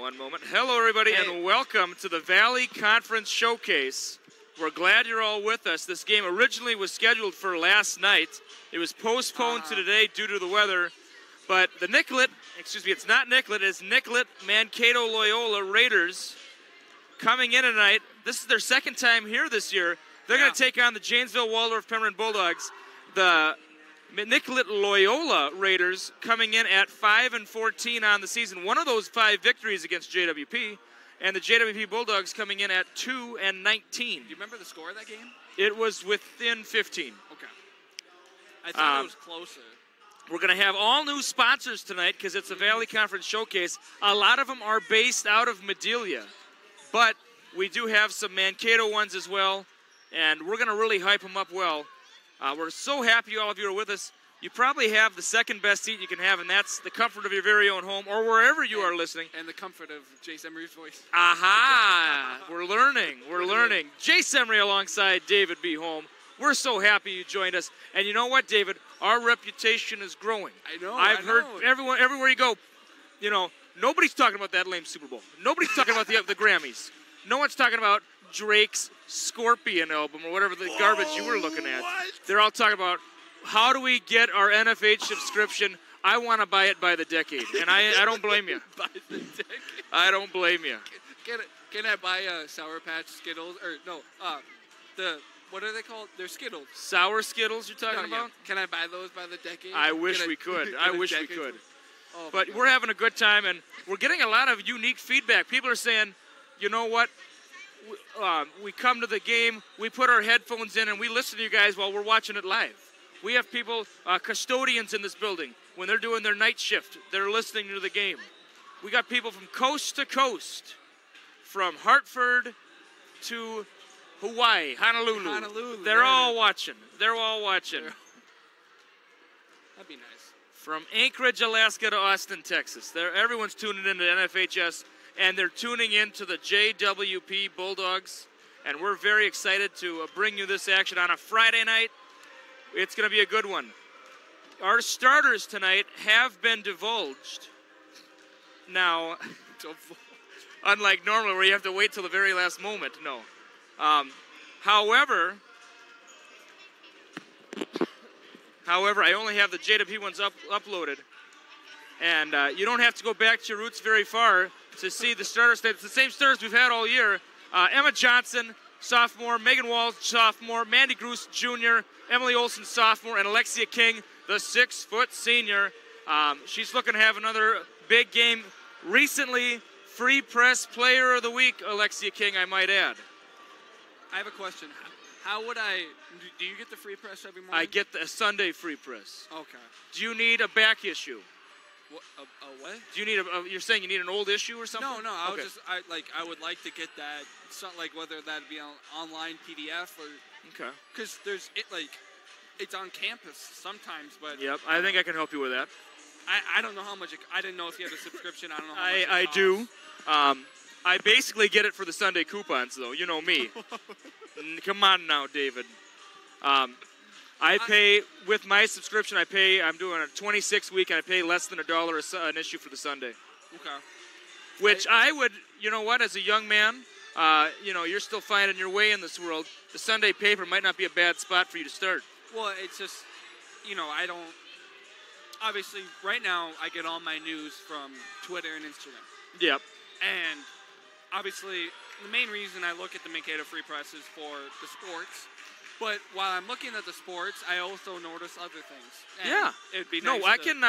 One moment. Hello, everybody, and welcome to the Valley Conference Showcase. We're glad you're all with us. This game originally was scheduled for last night. It was postponed to today due to the weather. But the Nicollet, excuse me, it's not Nicollet, it's Nicollet Mankato Loyola Raiders coming in tonight. This is their second time here this year. They're going to take on the Janesville Waldorf Pembroke Bulldogs. The Nicollet Loyola Raiders coming in at 5-14 on the season. One of those 5 victories against JWP, and the JWP Bulldogs coming in at 2-19. Do you remember the score of that game? It was within 15. Okay. I thought it was closer. We're going to have all new sponsors tonight because it's a Valley Conference Showcase. A lot of them are based out of Madelia, but we do have some Mankato ones as well, and we're going to really hype them up well. We're so happy all of you are with us. You probably have the second best seat you can have, and that's the comfort of your very own home or wherever you are listening. And the comfort of Jace Emery's voice. Aha! We're learning. We're learning. Jace Emery alongside David B. Holm. We're so happy you joined us. And you know what, David? Our reputation is growing. I know. I've heard everywhere you go, you know, nobody's talking about that lame Super Bowl. Nobody's talking about the Grammys. No one's talking about Drake's Scorpion album or whatever the garbage you were looking at. What? They're all talking about how do we get our NFH subscription. I want to buy it by the decade, and I don't blame you. By the decade? I don't blame you. Can I buy Sour Patch Skittles? Or no, what are they called? They're Skittles. Sour Skittles you're talking about? Yeah. Can I buy those by the decade? I wish we could. I wish we could. Oh, but we're having a good time, and we're getting a lot of unique feedback. People are saying, you know what? We come to the game, we put our headphones in, and we listen to you guys while we're watching it live. We have people, custodians in this building. When they're doing their night shift, they're listening to the game. We got people from coast to coast, from Hartford to Hawaii, Honolulu. They're all watching. They're all watching. That'd be nice. From Anchorage, Alaska to Austin, Texas. Everyone's tuning into NFHS, and they're tuning in to the JWP Bulldogs. And we're very excited to bring you this action on a Friday night. It's going to be a good one. Our starters tonight have been divulged. Now, unlike normally where you have to wait till the very last moment, no. However, I only have the JWP ones uploaded. And you don't have to go back to your roots very far to see the starters. It's the same starters we've had all year. Emma Johnson, sophomore. Megan Walls, sophomore. Mandy Groos, junior. Emily Olson, sophomore. And Alexia King, the 6-foot senior. She's looking to have another big game. Recently, Free Press Player of the Week, Alexia King, I might add. I have a question. How would do you get the free press every morning? I get the Sunday free press. Okay. Do you need a back issue? What? Do you need you're saying you need an old issue or something? No, I would like to get that. It's not like whether that'd be on online PDF or. Okay. Because it's on campus sometimes, but. Yep, I think I can help you with that. I don't know how much. I didn't know if you had a subscription. I don't know how much. I do. I basically get it for the Sunday coupons, though. You know me. Come on now, David. I pay, with my subscription, I'm doing a 26-week, and I pay less than $1 an issue for the Sunday. Okay. Which I would, you know what, as a young man, you're still finding your way in this world. The Sunday paper might not be a bad spot for you to start. Well, it's just, I don't, obviously, right now, I get all my news from Twitter and Instagram. Yep. And obviously, the main reason I look at the Mankato Free Press is for the sports. But while I'm looking at the sports, I also notice other things. And yeah. It'd be nice. No, I can.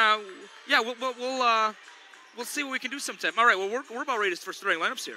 We'll see what we can do sometime. All right. Well, we're about ready for starting lineups here.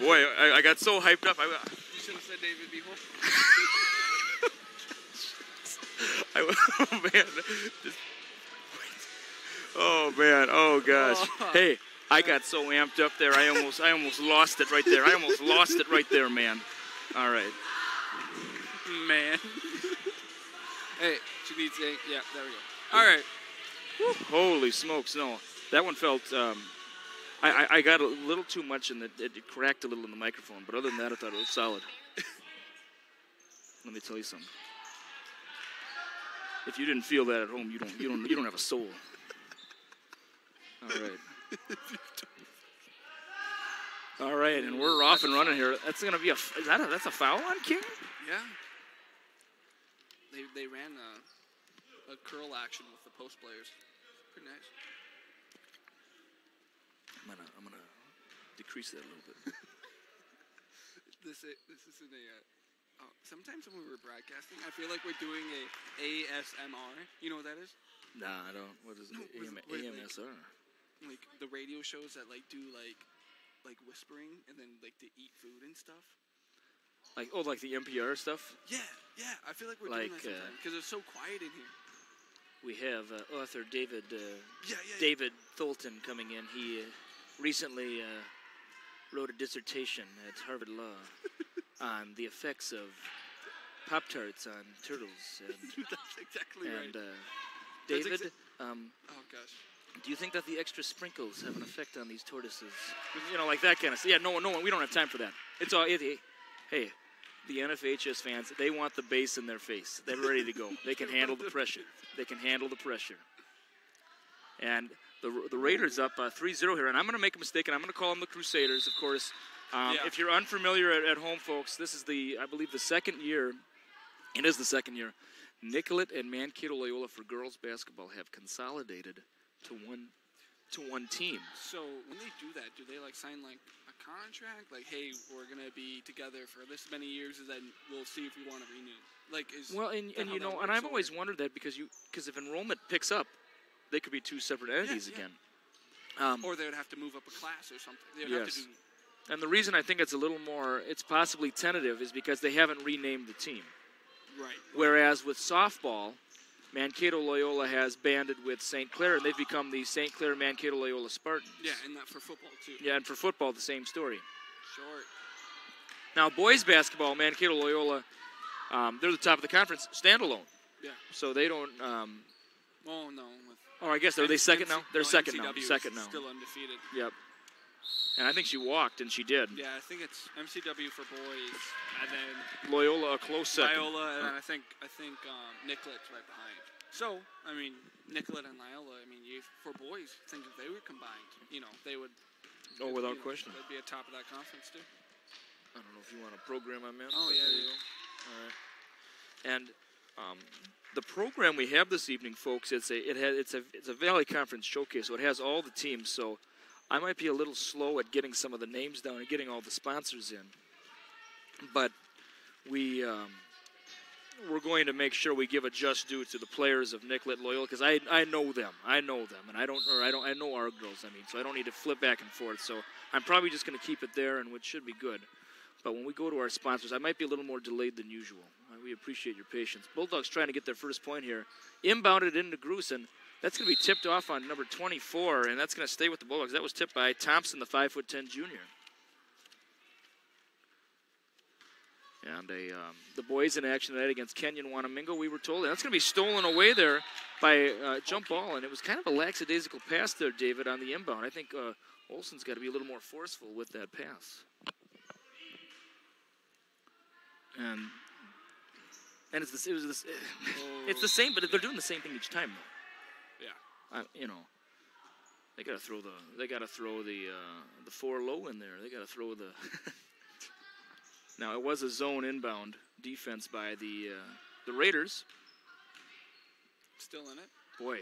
Boy, I got so hyped up. You should have said David Beagle. Oh, man. Oh, man. Oh, gosh. Hey, I got so amped up there, I almost lost it right there. I almost lost it right there, man. All right. Man. Hey, she needs a... Yeah, there we go. All right. Woo. Holy smokes, no. That one felt... I got a little too much and it cracked a little in the microphone, but other than that, I thought it was solid. Let me tell you something. If you didn't feel that at home, you don't have a soul. All right. All right, and we're off and running here. That's gonna be that's a foul on King? Yeah. They ran a curl action with the post players. Pretty nice. I'm gonna decrease that a little bit. This isn't a. Sometimes when we were broadcasting, I feel like we're doing a ASMR. You know what that is? Nah, I don't. What is it? AMSR. Like the radio shows that like do like whispering and then like to eat food and stuff. Like the NPR stuff. Yeah. I feel like we're doing that sometimes because it's so quiet in here. We have author David Yeah. David Thulton coming in. He recently wrote a dissertation at Harvard Law on the effects of Pop-Tarts on turtles. And, That's exactly right. And David, oh gosh. do you think that the extra sprinkles have an effect on these tortoises? You know, like that kind of stuff. Yeah, no one. We don't have time for that. It's all. Hey, the NFHS fans, they want the bass in their face. They're ready to go. They can handle the pressure. They can handle the pressure. And the Raiders up 3-0 here. And I'm going to make a mistake, and I'm going to call them the Crusaders, of course. If you're unfamiliar at home, folks, this is I believe, the second year. It is the second year. Nicollet and Mankato Loyola for girls basketball have consolidated to one team. So when they do that, do they like sign like a contract? Like, hey, we're gonna be together for this many years, and then we'll see if we want to renew. Like, and I've always wondered that because if enrollment picks up, they could be two separate entities again. Or they would have to move up a class or something. They would have to do. And the reason I think it's a little more, it's possibly tentative, is because they haven't renamed the team. Right. Whereas with softball, Mankato Loyola has banded with St. Clair, and they've become the St. Clair Mankato Loyola Spartans. Yeah, and that for football, too. Yeah, and for football, the same story. Short. Now, boys basketball, Mankato Loyola, they're the top of the conference, standalone. Yeah. So they don't... oh, no. I guess, are they second now? They're second now. MCW Second now. Still undefeated. Yep. And I think she walked, and she did. Yeah, I think it's MCW for boys, and then Loyola a close second. Loyola, and I think Nicollet's right behind. So, I mean, Nicollet and Loyola, I mean, for boys, I think if they were combined, they would. Oh, without question. They'd be at top of that conference too. I don't know if you want a program on that. Oh yeah. All right. And The program we have this evening, folks, it's a Valley Conference showcase, so it has all the teams. So I might be a little slow at getting some of the names down and getting all the sponsors in, but we're going to make sure we give a just due to the players of Nicollet Loyola, because I know them, and I know our girls. I mean, so I don't need to flip back and forth. So I'm probably just going to keep it there, and which should be good. But when we go to our sponsors, I might be a little more delayed than usual. We appreciate your patience. Bulldogs trying to get their first point here. Inbounded into Grusin. That's going to be tipped off on number 24, and that's going to stay with the Bulldogs. That was tipped by Thompson, the 5'10" junior. And the boys in action tonight against Kenyon Wanamingo, we were told. And that's going to be stolen away there by jump ball, and it was kind of a lackadaisical pass there, David, on the inbound. I think Olsen's got to be a little more forceful with that pass. And it's the same, but they're doing the same thing each time, though. Yeah. You know, they got to throw the 4 low in there. They got to throw the. Now it was a zone inbound defense by the Raiders. Still in it. Boy,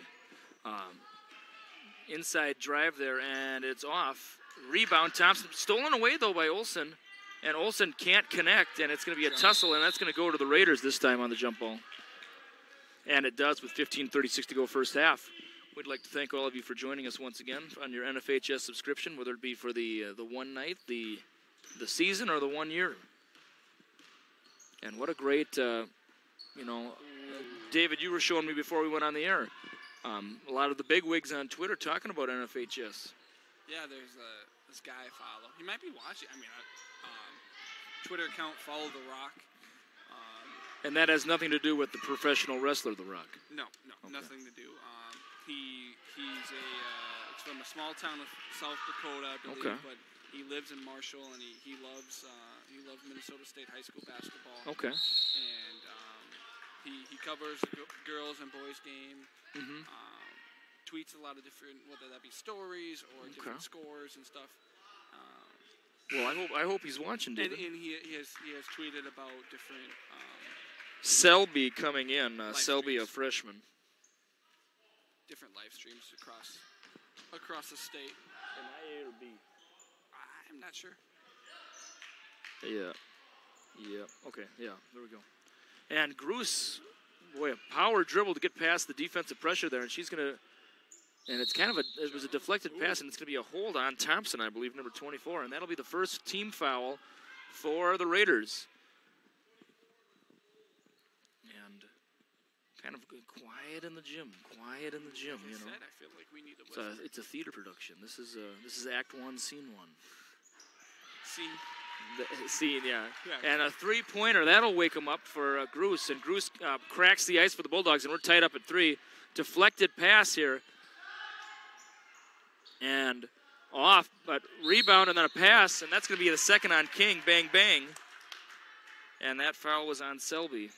inside drive there, and it's off. Rebound, Thompson stolen away though by Olsen. And Olsen can't connect, and it's going to be a tussle, and that's going to go to the Raiders this time on the jump ball. And it does with 15:36 to go first half. We'd like to thank all of you for joining us once again on your NFHS subscription, whether it be for the one night, the season, or the 1 year. And what a great, David, you were showing me before we went on the air, a lot of the big wigs on Twitter talking about NFHS. Yeah, there's this guy I follow. He might be watching. I mean, Twitter account, Follow The Rock. And that has nothing to do with the professional wrestler, The Rock? No, okay. Nothing to do. He's it's from a small town of South Dakota, I believe, but he lives in Marshall, and he loves Minnesota State high school basketball. Okay. And he covers girls and boys game. Mm-hmm. Tweets a lot of different, whether that be stories or different scores and stuff. Well, I hope he's watching, David. And he has tweeted about different. Selby coming in. Selby, a freshman. Different live streams across the state. Am I A or B? I'm not sure. Yeah. Okay. Yeah. There we go. And Gruss, boy, a power dribble to get past the defensive pressure there, and she's gonna. And it's kind of it was a deflected pass, and it's going to be a hold on Thompson, I believe, number 24. And that'll be the first team foul for the Raiders. And kind of quiet in the gym, you know. I feel like we need to it's a theater production. This is Act 1, Scene 1. Scene, yeah. And a 3-pointer, that'll wake him up for Gruss. And Gruss cracks the ice for the Bulldogs, and we're tied up at 3. Deflected pass here. And off, but rebound and then a pass, and that's going to be the second on King. Bang, bang. And that foul was on Selby.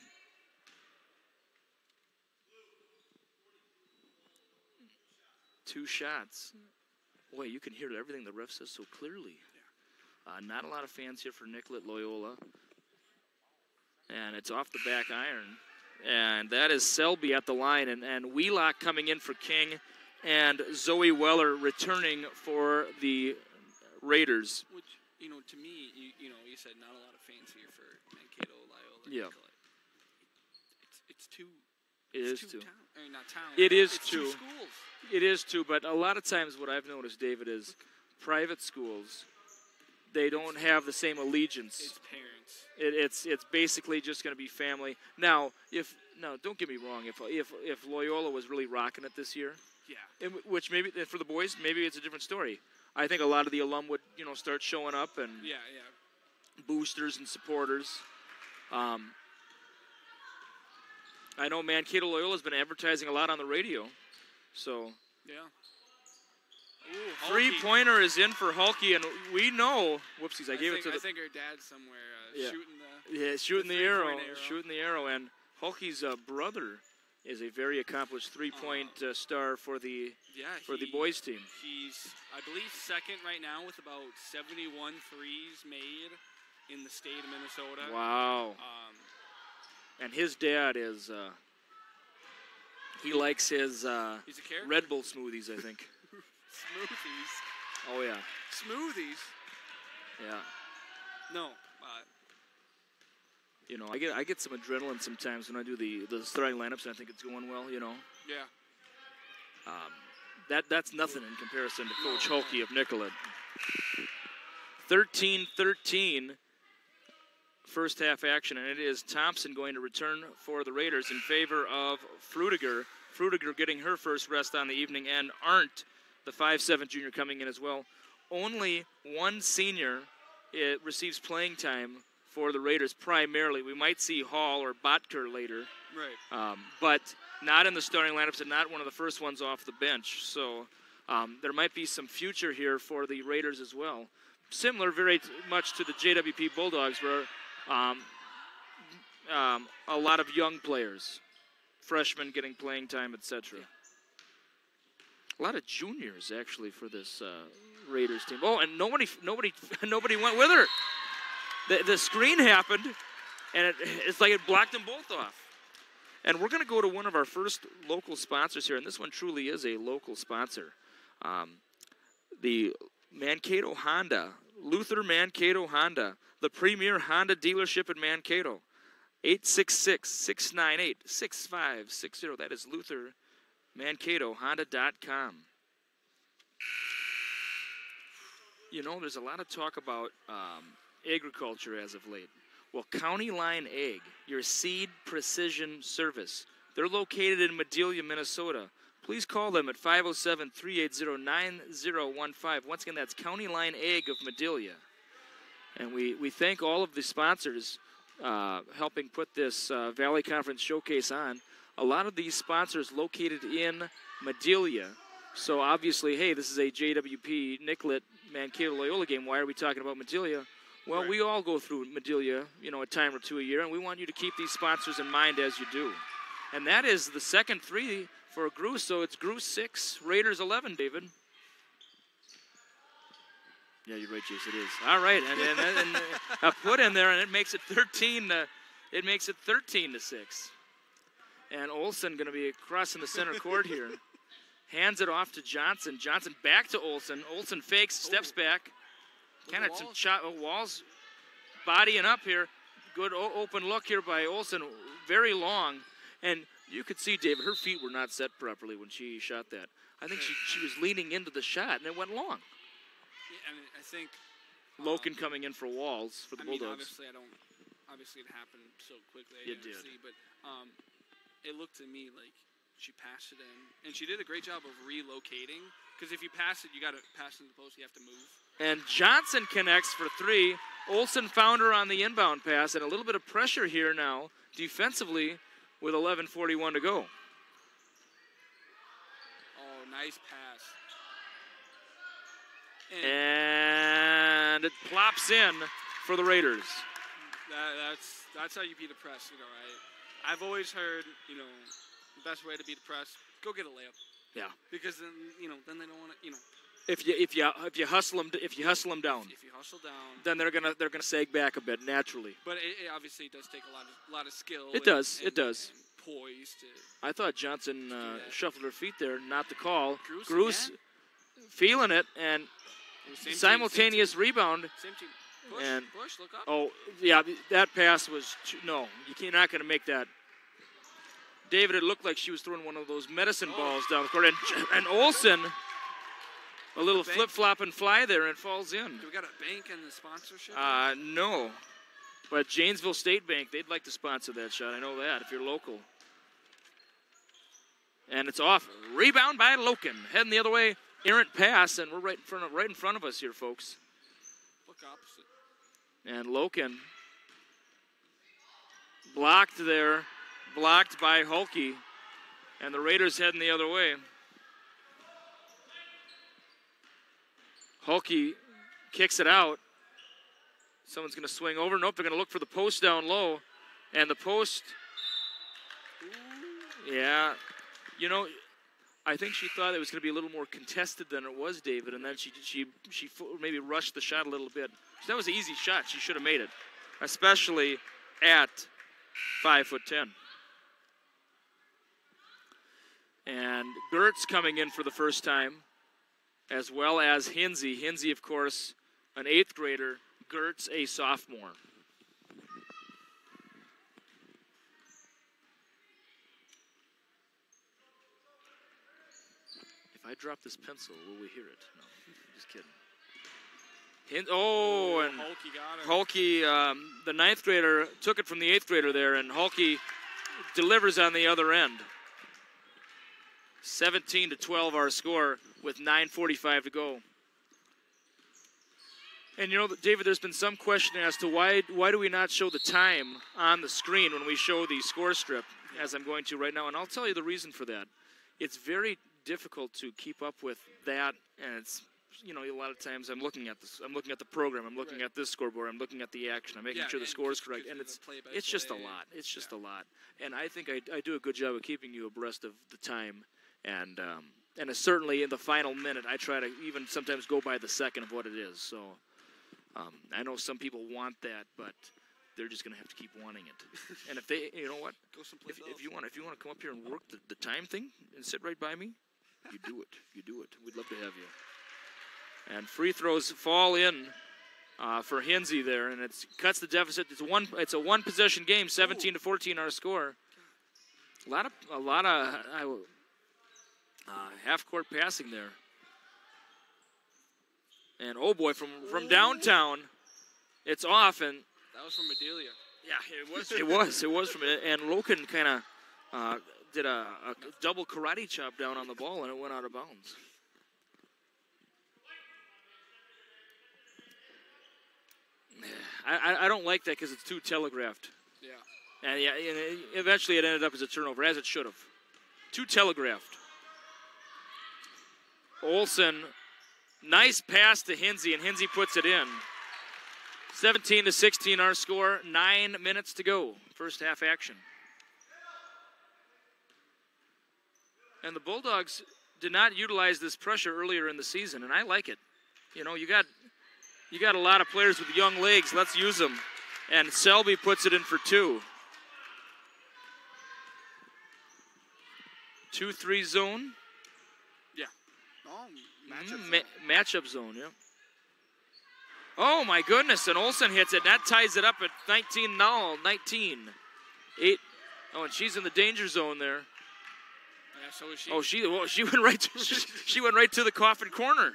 Two shots. Boy, you can hear everything the ref says so clearly. Not a lot of fans here for Nicollet Loyola. And it's off the back iron. And that is Selby at the line, and Wheelock coming in for King. And Zoe Weller returning for the Raiders. Which, to me, you said not a lot of fans here for Mankato Loyola. Yeah. It's two. It is two. Not town. It is it's two. Two schools. It is two, but a lot of times what I've noticed, David, is private schools, they don't have the same allegiance. It's parents. It's basically just going to be family. Now, don't get me wrong. If Loyola was really rocking it this year. Yeah. Which maybe for the boys, maybe it's a different story. I think a lot of the alum would, start showing up and boosters and supporters. I know Mankato Loyola has been advertising a lot on the radio, so. Yeah. 3-pointer is in for Hulky, and we know. Whoopsies! I think her dad's somewhere shooting the arrow. Shooting the arrow, and Hulky's brother is a very accomplished 3-point star for the boys team. He's, I believe, second right now with about 71 threes made in the state of Minnesota. Wow. And his dad is, he likes his Red Bull smoothies, I think. Smoothies? Oh, yeah. Smoothies? Yeah. No. You know, I get some adrenaline sometimes when I do the starting lineups, and I think it's going well, you know. Yeah. That's nothing in comparison to Coach Hulke of Nicollet. 13-13 first half action, and it is Thompson going to return for the Raiders in favor of Frudiger. Frudiger getting her first rest on the evening, and Arndt, the 5'7" junior, coming in as well. Only one senior receives playing time for the Raiders primarily. We might see Hall or Botker later. Right. But not in the starting lineups and not one of the first ones off the bench. So there might be some future here for the Raiders as well. Similar very much to the JWP Bulldogs, where a lot of young players, freshmen getting playing time, etc. A lot of juniors actually for this Raiders team. Oh, and nobody went with her. The screen happened, and it's like it blocked them both off. And we're going to go to one of our first local sponsors here, and this one truly is a local sponsor. The Mankato Honda, Luther Mankato Honda, the premier Honda dealership in Mankato. 866-698-6560. That is Luther Mankato Honda.com. You know, there's a lot of talk about agriculture as of late. Well, County Line Ag, your seed precision service. They're located in Madelia, Minnesota. Please call them at 507-380-9015. Once again, that's County Line Ag of Madelia. And we thank all of the sponsors helping put this Valley Conference Showcase on. A lot of these sponsors located in Madelia. So obviously, hey, this is a JWP Nicollet Mankato Loyola game. Why are we talking about Madelia? Well, we all go through Madelia, you know, a time or two a year, and we want you to keep these sponsors in mind as you do. And that is the second three for Gruce, so it's Gruce 6, Raiders 11, David. Yeah, you're right, Jace, it is. All right, and I put in there, and it makes it 13 to 6. And Olsen going to be crossing the center court here. Hands it off to Johnson. Johnson back to Olsen. Olsen fakes, steps back. Kind of some shot. Walls bodying up here. Good open look here by Olsen. Very long. And you could see, David, her feet were not set properly when she shot that. I think she was leaning into the shot, and it went long. Yeah, I mean, I think Loken coming in for Walls for the Bulldogs. Obviously it happened so quickly. It did. See, but it looked to me like she passed it in, and she did a great job of relocating. Because if you pass it, you got to pass it in the post. You have to move. And Johnson connects for 3. Olsen found her on the inbound pass, and a little bit of pressure here now defensively with 11:41 to go. Oh, nice pass. And it plops in for the Raiders. That's how you beat a press, you know, right? I've always heard, you know, the best way to beat a press, go get a layup. Yeah. Because then, you know, then they don't want to, you know. If you hustle them down. If you hustle down, then they're gonna sag back a bit naturally. But it obviously does take a lot of skill. It does. And poise. I thought Johnson shuffled her feet there, not the call. Gruce feeling it, and simultaneous rebound. Same team. Push, look up. Oh, yeah, that pass was no. You're not going to make that. David, it looked like she was throwing one of those medicine balls down the court, and Olsen. A little flip-flop and fly there, and falls in. Do we got a bank in the sponsorship? No. But Janesville State Bank, they'd like to sponsor that shot. I know that, if you're local. And it's off. Rebound by Loken. Heading the other way. Errant pass, and we're right in front of us here, folks. Look opposite. And Loken blocked there. Blocked by Hulke. And the Raiders heading the other way. Hulke kicks it out. Someone's going to swing over. Nope, they're going to look for the post down low. And the post, yeah. You know, I think she thought it was going to be a little more contested than it was, David. And then she maybe rushed the shot a little bit. That was an easy shot. She should have made it, especially at 5'10". And Gertz coming in for the first time, as well as Hinsey. Hinsey, of course, an 8th grader. Gertz, a sophomore. If I drop this pencil, will we hear it? No, just kidding. And Hulke, the 9th grader, took it from the 8th grader there, and Hulke delivers on the other end. 17-12 our score with 9:45 to go. And you know, David, there's been some question as to why do we not show the time on the screen when we show the score strip, as I'm going to right now, and I'll tell you the reason for that. It's very difficult to keep up with that, and it's, you know, a lot of times I'm looking at this, I'm looking at the program, I'm looking at this scoreboard, I'm looking at the action, I'm making sure the score is correct, and it's just a lot. It's just a lot, and I think I do a good job of keeping you abreast of the time, and certainly in the final minute, I try to even sometimes go by the second of what it is. So I know some people want that, but they're just going to have to keep wanting it. And if they, you know what, if you want to come up here and work the time thing and sit right by me, you do it. You do it. We'd love to have you. And free throws fall in for Hinsey there, and it cuts the deficit. It's a one possession game, 17-14 our score. A lot of half court passing there. And oh boy, from downtown, it's off, and that was from Adelia. Yeah, it was from it. And Loken kind of did a double karate chop down on the ball, and it went out of bounds. I don't like that because it's too telegraphed. Yeah. And eventually it ended up as a turnover, as it should have. Too telegraphed. Olsen, nice pass to Hinsey, and Hinsey puts it in. 17-16 our score, 9 minutes to go. First half action. And the Bulldogs did not utilize this pressure earlier in the season, and I like it. You know, you got a lot of players with young legs. Let's use them. And Selby puts it in for 2. 2-3 zone. Yeah. Oh, matchup zone, yeah. Oh, my goodness, and Olsen hits it, and that ties it up at 19 now, 19. 8. Oh, and she's in the danger zone there. Yeah, so is she. Oh, she went right to, she went right to the coffin corner.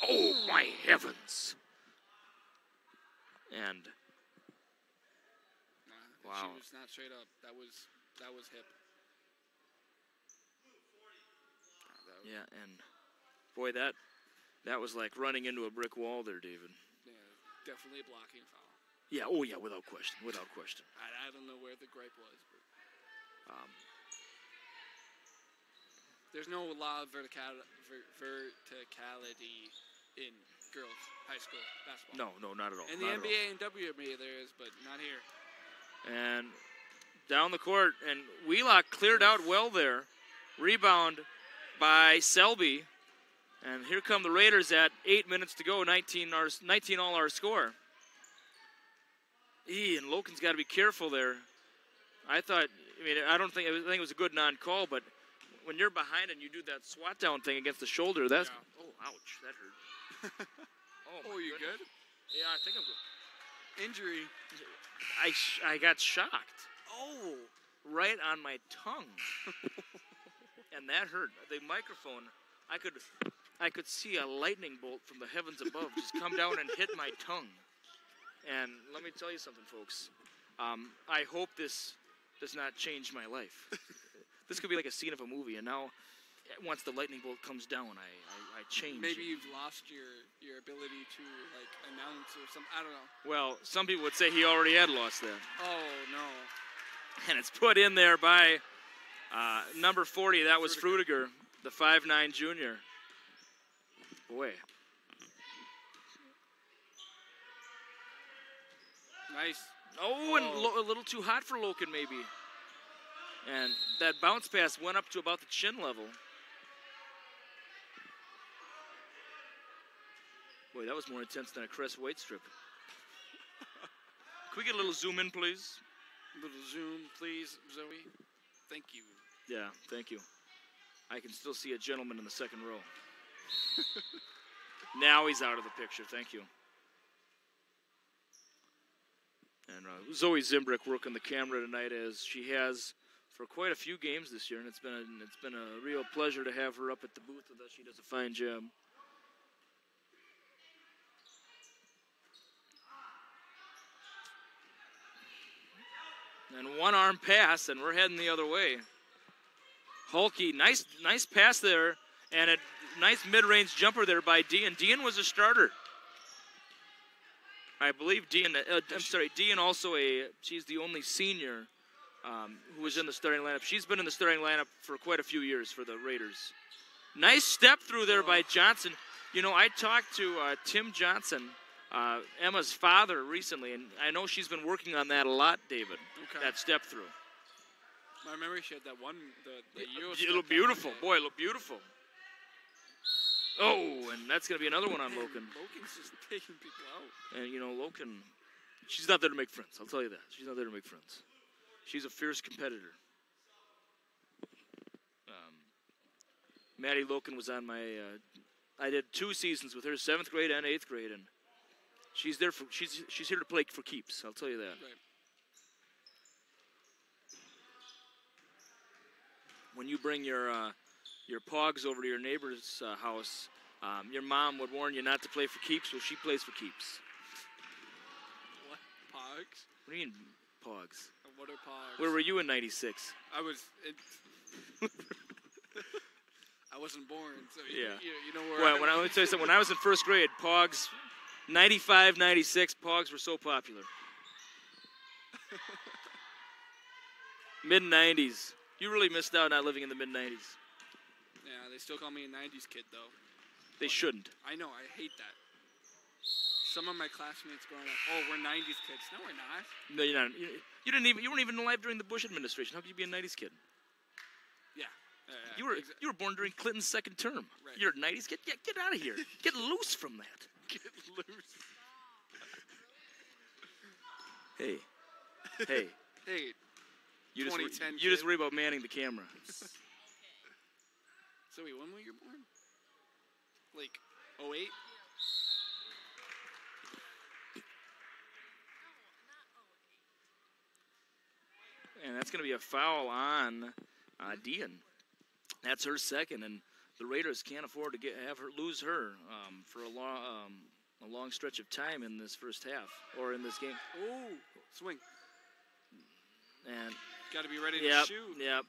Oh, my heavens. And wow. She was not straight up. That was hip. Yeah, and boy, that was like running into a brick wall there, David. Yeah, definitely a blocking foul. Yeah, oh yeah, without question, without question. I don't know where the gripe was, but there's no law of verticality in girls high school basketball. No, not at all. In the NBA and WNBA there is, but not here. And down the court, and Wheelock cleared out well there. Rebound by Selby. And here come the Raiders at 8 minutes to go, 19 all our score. And Loken's got to be careful there. I think it was a good non-call, but when you're behind and you do that SWAT down thing against the shoulder, that's oh ouch, that hurt. Oh, you good? Yeah, I think I'm good. Injury. I got shocked. Oh, right on my tongue. And that hurt. The microphone, I could see a lightning bolt from the heavens above just come down and hit my tongue. And let me tell you something, folks. I hope this does not change my life. This could be like a scene of a movie, and now once the lightning bolt comes down, I change. Maybe you've lost your ability to like announce or something. I don't know. Well, some people would say he already had lost that. Oh no! And it's put in there by number 40. That was Frutiger, the 5'9" junior. Boy. Nice. Oh, and a little too hot for Loken maybe. And that bounce pass went up to about the chin level. Boy, that was more intense than a Crest White strip. Can we get a little zoom in, please? Little zoom, please, Zoe. Thank you. Yeah, thank you. I can still see a gentleman in the second row. Now he's out of the picture. Thank you. And Zoe Zimbrick working the camera tonight, as she has for quite a few games this year, and it's been a real pleasure to have her up at the booth with us. She does a fine job. And one arm pass, and we're heading the other way. Hulky, nice pass there, and a nice mid-range jumper there by Dean. Dean was a starter. I believe Dean, Dean also she's the only senior who was in the starting lineup. She's been in the starting lineup for quite a few years for the Raiders. Nice step through there by Johnson. You know, I talked to Tim Johnson, Emma's father, recently, and I know she's been working on that a lot, David, that step through. I remember she had that one, the Euro it looked beautiful. Boy, it looked beautiful. Oh, and that's going to be another one on Loken. Loken's just taking people out. And, you know, Loken, she's not there to make friends. I'll tell you that. She's not there to make friends. She's a fierce competitor. Maddie Loken was on my, I did 2 seasons with her, 7th grade and 8th grade, and she's there for, she's here to play for keeps. I'll tell you that. Right. When you bring your pogs over to your neighbor's house, your mom would warn you not to play for keeps, well, she plays for keeps. What? Pogs? What do you mean, pogs? What are pogs? Where were you in '96? I wasn't born, so you know where. Well, let me tell you something. When I was in 1st grade, pogs, 95, 96, pogs were so popular. Mid-90s. You really missed out not living in the mid-90s. Yeah, they still call me a 90s kid, though. They shouldn't. I know, I hate that. Some of my classmates growing up, oh, we're 90s kids. No, we're not. No, you're not. You weren't even alive during the Bush administration. How could you be a 90s kid? Yeah. You were born during Clinton's 2nd term. Right. You're a 90s kid? Yeah, get out of here. Get loose from that. Get loose. Hey. Hey. You just worry about manning the camera. Zoe, when were you born? Like 08? And that's going to be a foul on Dean. That's her 2nd, and the Raiders can't afford to have her lose her for a long stretch of time in this first half or in this game. Oh, swing. And got to be ready to shoot. Yep.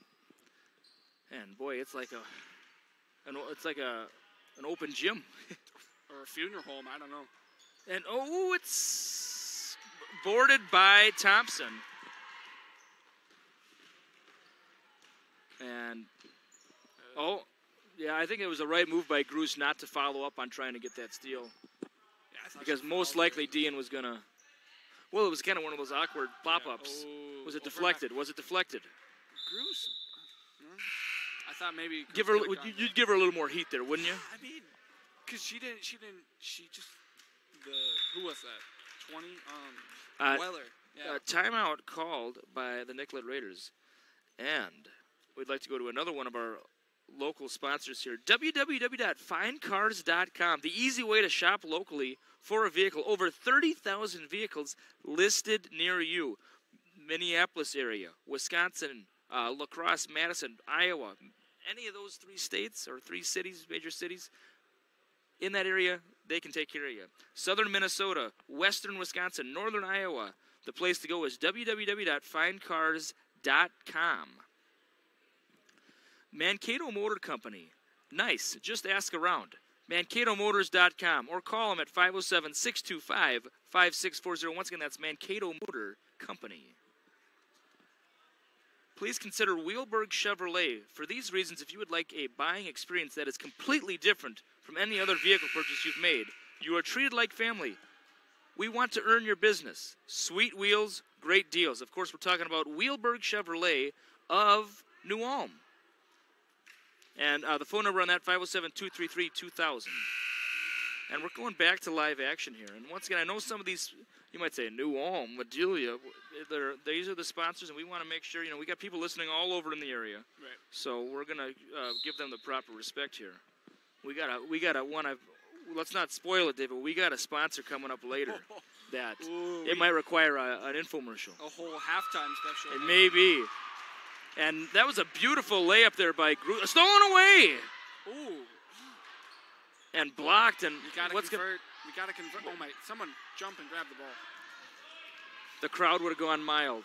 And boy, it's like an open gym or a funeral home. I don't know. And it's boarded by Thompson. And I think it was the right move by Gruce not to follow up on trying to get that steal. Yeah, because most likely Dean was gonna. Well, it was kind of one of those awkward pop-ups. Yeah, was it deflected? Was it deflected? Gruce. I thought maybe you'd give her a little more heat there, wouldn't you? I mean, because she just who was that? 20 Weller. Yeah. Timeout called by the Nicollet Raiders, and we'd like to go to another one of our local sponsors here, www.findcars.com, the easy way to shop locally for a vehicle. Over 30,000 vehicles listed near you. Minneapolis area, Wisconsin, La Crosse, Madison, Iowa, any of those 3 states or 3 cities, major cities, in that area, they can take care of you. Southern Minnesota, Western Wisconsin, Northern Iowa, the place to go is www.findcars.com. Mankato Motor Company. Nice. Just ask around. MankatoMotors.com or call them at 507-625-5640. Once again, that's Mankato Motor Company. Please consider Wheelberg Chevrolet. For these reasons, if you would like a buying experience that is completely different from any other vehicle purchase you've made, you are treated like family. We want to earn your business. Sweet wheels, great deals. Of course, we're talking about Wheelberg Chevrolet of New Ulm. And the phone number on that, 507-233-2000. And we're going back to live action here. And once again, I know some of these, you might say New Ulm, Madelia, these are the sponsors, and we want to make sure, we got people listening all over in the area. Right. So we're going to give them the proper respect here. We got a let's not spoil it, David. We got a sponsor coming up later that it might require an infomercial. A whole halftime special. It may be. And that was a beautiful layup there by Groos. Stolen away! Ooh. And blocked. And we got to convert. We got to convert. Oh, my. Someone jump and grab the ball. The crowd would have gone mild.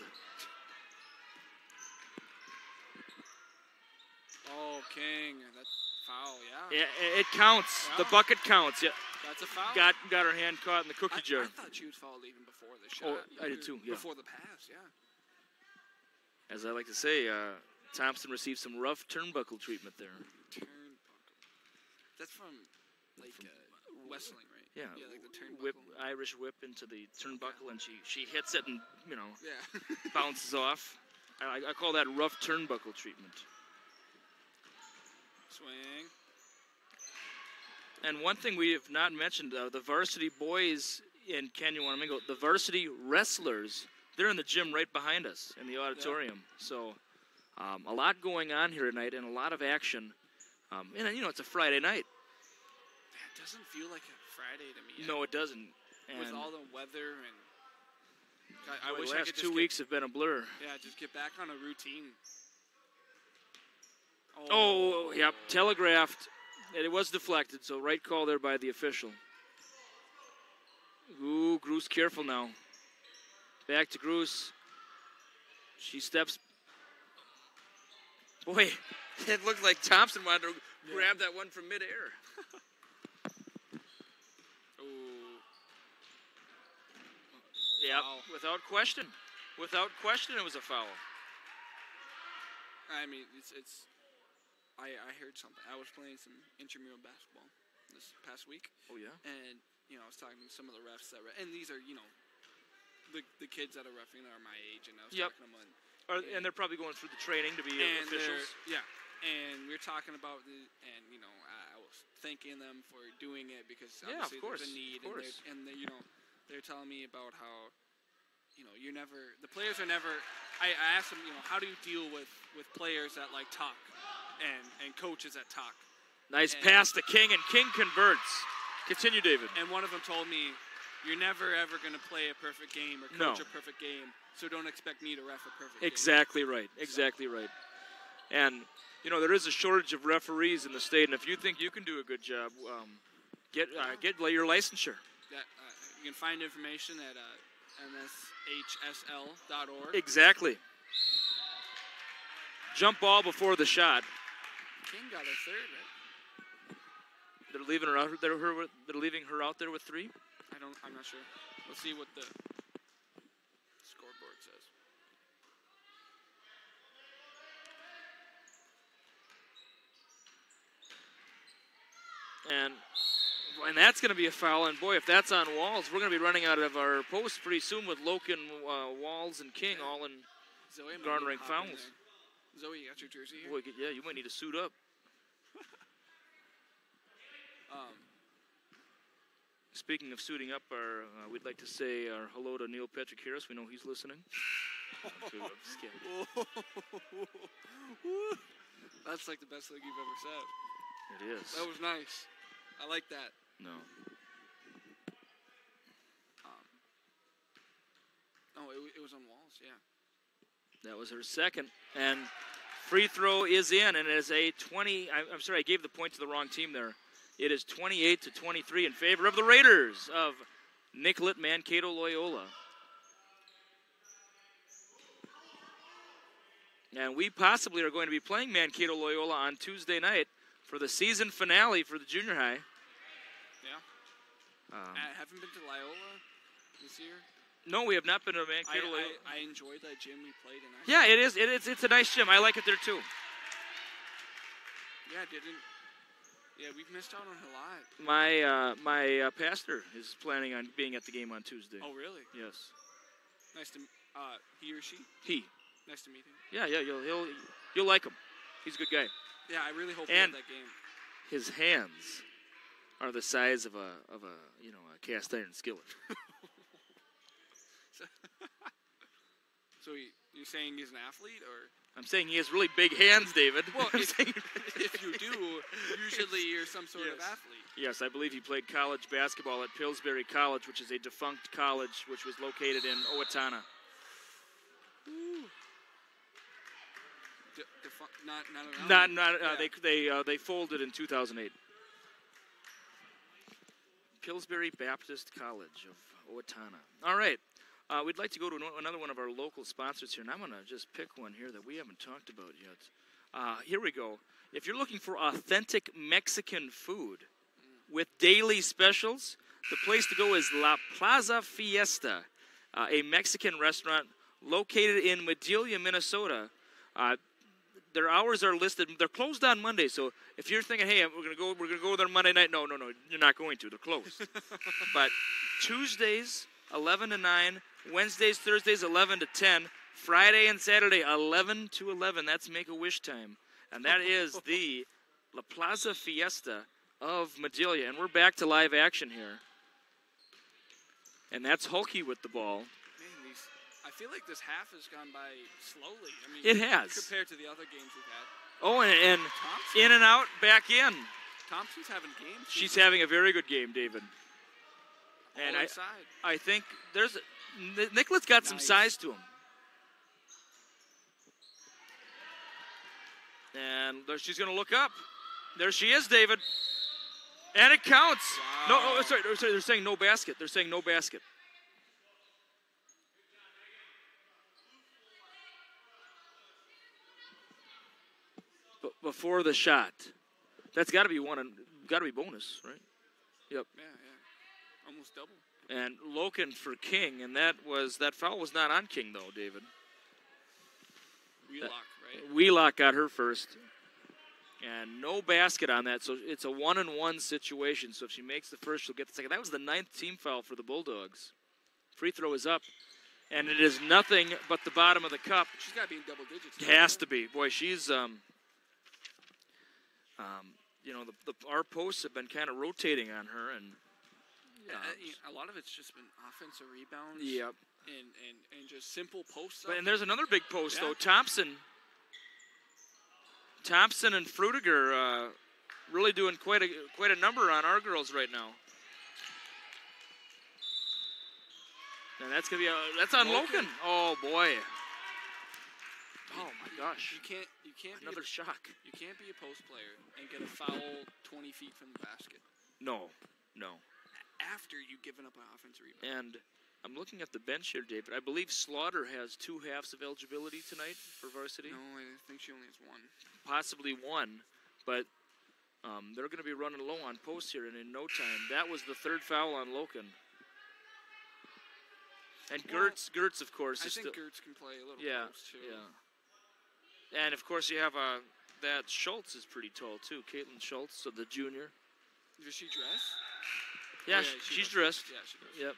Oh, King. That's foul, yeah. Yeah, it counts. Yeah. The bucket counts. Yeah. That's a foul. Got her hand caught in the cookie jar. I thought she was fouled even before the shot. Oh, I did too, yeah. Before the pass, yeah. As I like to say, Thompson received some rough turnbuckle treatment there. Turnbuckle. That's from, like, wrestling, right? Yeah. Yeah, like the turnbuckle. Irish whip into the turnbuckle, and she hits it and, yeah. bounces off. I call that rough turnbuckle treatment. Swing. And one thing we have not mentioned, the varsity boys in Kaneohewamingo, the varsity wrestlers, they're in the gym right behind us in the auditorium. Yeah. So a lot going on here tonight and a lot of action. And, it's a Friday night. It doesn't feel like a Friday to me. No, it doesn't. And with all the weather and I wish the I last could just 2 weeks have been a blur. Yeah, just get back on a routine. Oh, yep, telegraphed. It was deflected, so right call there by the official. Ooh, Groos careful now. Back to Groos. She steps. Boy, it looked like Thompson wanted to grab that one from midair. Yep, without question. Without question, it was a foul. I mean, I heard something. I was playing some intramural basketball this past week. Oh, yeah? And, I was talking to some of the refs and these are, the kids that are reffing are my age, and I was talking to them. And they're probably going through the training to be officials. Yeah, and we were talking about I was thanking them for doing it because obviously there's a need. Of course. And they're telling me about how, the players are never. I asked them, how do you deal with players that like talk, and coaches that talk. Nice pass to King, and King converts. Continue, David. And one of them told me, you're never, ever going to play a perfect game or coach a perfect game, so don't expect me to ref a perfect game. Exactly right. Exactly right. And, there is a shortage of referees in the state, and if you think you can do a good job, get your licensure. You can find information at mshsl.org. Exactly. Jump ball before the shot. King got a third, right? They're leaving her out. They're leaving her out there with 3. I'm not sure. We'll see what the scoreboard says. And that's going to be a foul. And boy, if that's on Walls, we're going to be running out of our posts pretty soon with Loken, Walls, and King all in garnering fouls. Zoe, you got your jersey here? Boy, yeah, you might need to suit up. Speaking of suiting up, we'd like to say our hello to Neil Petrikiris. We know he's listening. That's like the best thing you've ever said. It is. That was nice. I like that. No. It was on Walls, yeah. That was her second. And free throw is in, and it is a 20. I'm sorry, I gave the point to the wrong team there. It is 28-23 in favor of the Raiders of Nicollet Mankato Loyola. And we possibly are going to be playing Mankato Loyola on Tuesday night for the season finale for the junior high. Yeah. I haven't been to Loyola this year. No, we have not been to Mankato Loyola. I enjoyed that gym we played in. Yeah, it is. It's a nice gym. I like it there too. Yeah, Yeah, we've missed out on a lot. My pastor is planning on being at the game on Tuesday. Oh, really? Yes. Nice to he or she? He. Nice to meet him. Yeah, you'll like him. He's a good guy. Yeah, I really hope we have that game. His hands are the size of a cast iron skillet. So you're saying he's an athlete, or? I'm saying he has really big hands, David. Well, if you do, usually you're some sort of athlete. Yes, I believe he played college basketball at Pillsbury College, which is a defunct college, which was located in Owatonna. Not They folded in 2008. Pillsbury Baptist College of Owatonna. All right. We'd like to go to another one of our local sponsors here, and I'm going to just pick one here that we haven't talked about yet. Here we go. If you're looking for authentic Mexican food with daily specials, the place to go is La Plaza Fiesta, a Mexican restaurant located in Madelia, Minnesota. Their hours are listed. They're closed on Monday, so if you're thinking, "Hey, we're gonna go there Monday night," no, you're not going to. They're closed. But Tuesdays, 11 to 9. Wednesdays, Thursdays, 11 to 10. Friday and Saturday, 11 to 11. That's Make-A-Wish time. And that is the La Plaza Fiesta of Madelia. And we're back to live action here. And that's Hulky with the ball. Man, I feel like this half has gone by slowly. I mean, it has. Compared to the other games we've had. Oh, and in and out, back in. Thompson's having games. She's having a very good game, David. And I think Nicollet's got some size to him. And she's going to look up. There she is, David. And it counts. Wow. No, sorry, they're saying no basket. They're saying no basket. But before the shot. That's got to be bonus, right? Yep. Yeah. Almost double. And Loken for King, and that foul was not on King though, David. Wheelock, right? Wheelock got her first. And no basket on that, so it's a 1-and-1 situation. So if she makes the first, she'll get the second. That was the 9th team foul for the Bulldogs. Free throw is up, and it is nothing but the bottom of the cup. She's got to be in double digits. Has to be. Boy, she's our posts have been kind of rotating on her, and a lot of it's just been offensive rebounds. Yep. And just simple posts. And there's another big post though. Thompson and Frutiger really doing quite a number on our girls right now. And that's gonna be that's on Loken. Oh boy. Oh my gosh. You can't another shock. You can't be a post player and get a foul 20 feet from the basket. No. After you've given up an offensive rebound. And I'm looking at the bench here, David. I believe Slaughter has 2 halves of eligibility tonight for varsity. No, I think she only has 1. Possibly 1, but they're going to be running low on posts here, and in no time. That was the 3rd foul on Loken. And Gertz, of course. I think Gertz can play a little post, too. Yeah. And, of course, you have that Schultz is pretty tall, too. Caitlin Schultz, so the junior. Does she dress? Yeah, she's dressed. Yeah, she does. Yep.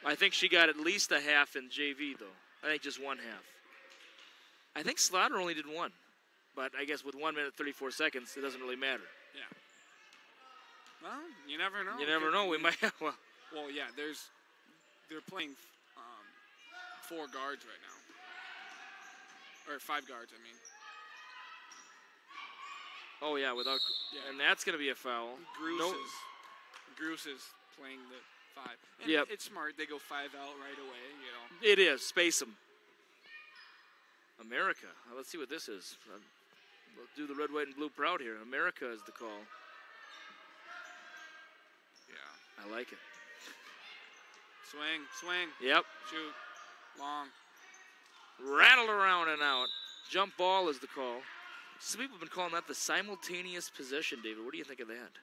I think she got at least a half in JV, though. I think just 1 half. I think Slaughter only did 1. But I guess with 1 minute 34 seconds, it doesn't really matter. Yeah. Well, you never know. You never know. We might have, Well, yeah, they're playing 4 guards right now. Or 5 guards, I mean. Oh, yeah, and that's going to be a foul. Gruce is playing the 5. And it's smart. They go 5 out right away, you know. It is. Space them. America. Let's see what this is. We'll do the red, white, and blue proud here. America is the call. Yeah. I like it. Swing. Yep. Shoot. Long. Rattled around and out. Jump ball is the call. Some people have been calling that the simultaneous possession, David. What do you think of that?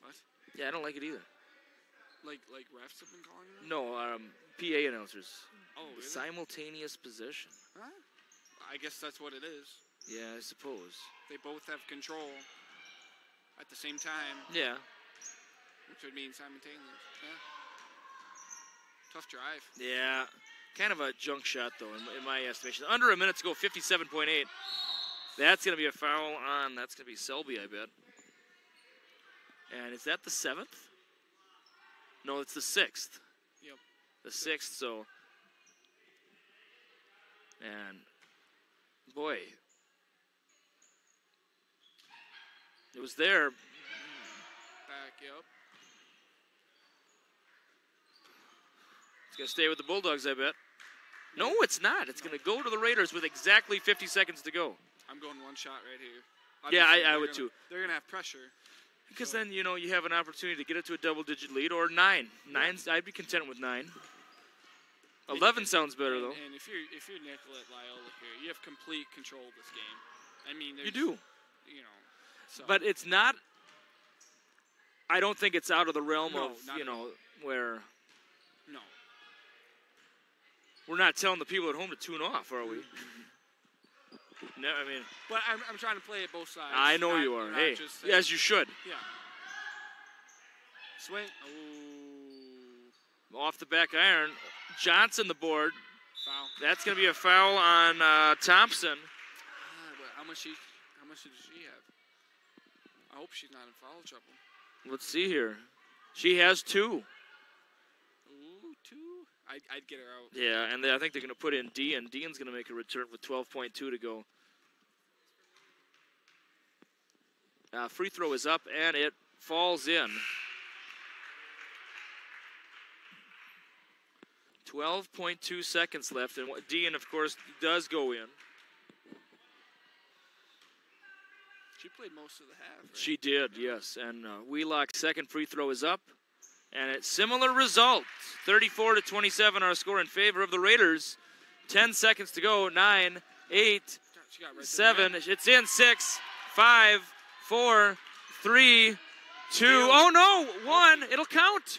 What? Yeah, I don't like it either. Like refs have been calling it? No, PA announcers. Oh, really? Simultaneous possession. Huh? I guess that's what it is. Yeah, I suppose. They both have control at the same time. Yeah. Which would mean simultaneous. Yeah. Tough drive. Yeah. Kind of a junk shot, though, in my estimation. Under a minute to go, 57.8. That's going to be a foul on. That's going to be Selby, I bet. And is that the 7th? No, it's the 6th. Yep. The 6th, so. And, boy. It was there. Back, yep. It's going to stay with the Bulldogs, I bet. No, it's not. It's going to go to the Raiders with exactly 50 seconds to go. I'm going one shot right here. Obviously, I would too. They're going to have pressure. Because then, you have an opportunity to get it to a double-digit lead, or 9. I'd be content with 9. 11 sounds better, though. And if you're Nicollet Loyola here, you have complete control of this game. I mean, you do. So. But it's not. I don't think it's out of the realm of where. No. We're not telling the people at home to tune off, are we? No, I mean. But I'm trying to play it both sides. I know you are. Hey, as you should. Yeah. Swing. Ooh. Off the back iron. Johnson the board. Foul. That's going to be a foul on Thompson. How much did she have? I hope she's not in foul trouble. Let's see here. She has 2. Ooh, 2? I'd get her out. Yeah, and I think they're going to put in Dean. Dean's going to make a return with 12.2 to go. Free throw is up, and it falls in. 12.2 seconds left, and Dean, of course, does go in. She played most of the half, right? She did, yes. And Wheelock's second free throw is up. And it's similar result. 34-27, our score in favor of the Raiders. 10 seconds to go. 9, 8, 7. It's in 6, 5, 4, 3, 2. Oh, no. 1. It'll count.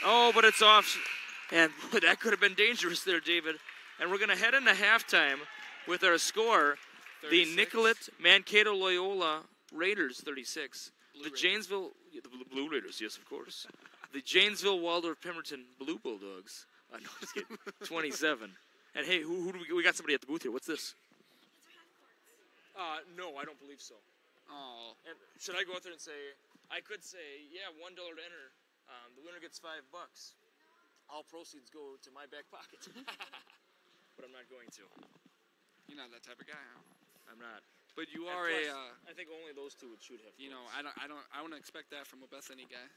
Oh, but it's off. And that could have been dangerous there, David. And we're going to head into halftime with our score. 36. The Nicollet Mankato Loyola Raiders 36. Blue the Raiders. Janesville the Blue Raiders, yes, of course. The Janesville Waldorf Pemberton Blue Bulldogs. No, just kidding. 27. And hey, who do we got somebody at the booth here? What's this? No, I don't believe so. Oh. And should I go out there and say? I could say, yeah, $1 to enter. The winner gets $5. All proceeds go to my back pocket. But I'm not going to. You're not that type of guy, huh? I'm not. But you And are plus, a. I think only those two should have. I wouldn't expect that from a Bethany guy.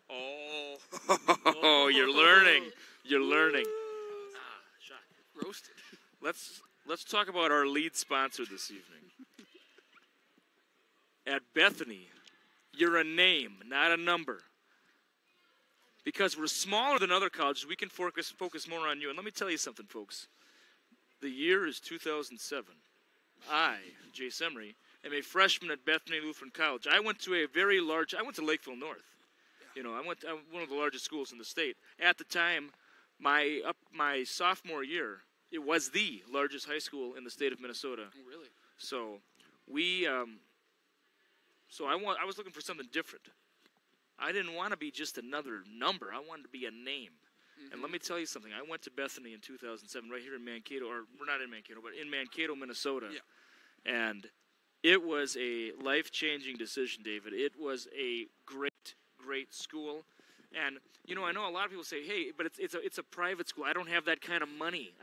Oh, you're learning. You're learning. Shock. Roasted. Let's talk about our lead sponsor this evening. At Bethany, you're a name, not a number. Because we're smaller than other colleges, we can focus more on you. And let me tell you something, folks. The year is 2007. I, Jay Semry, am a freshman at Bethany Lutheran College. I went to Lakeville North. Yeah. I went to one of the largest schools in the state. At the time, my sophomore year, it was the largest high school in the state of Minnesota. Oh, really? So I was looking for something different. I didn't want to be just another number. I wanted to be a name. Mm-hmm. And let me tell you something. I went to Bethany in 2007, right here in Mankato, or we're not in Mankato, but in Mankato, Minnesota. Yeah. And it was a life-changing decision, David. It was a great, great school. And, I know a lot of people say, hey, but it's a private school. I don't have that kind of money.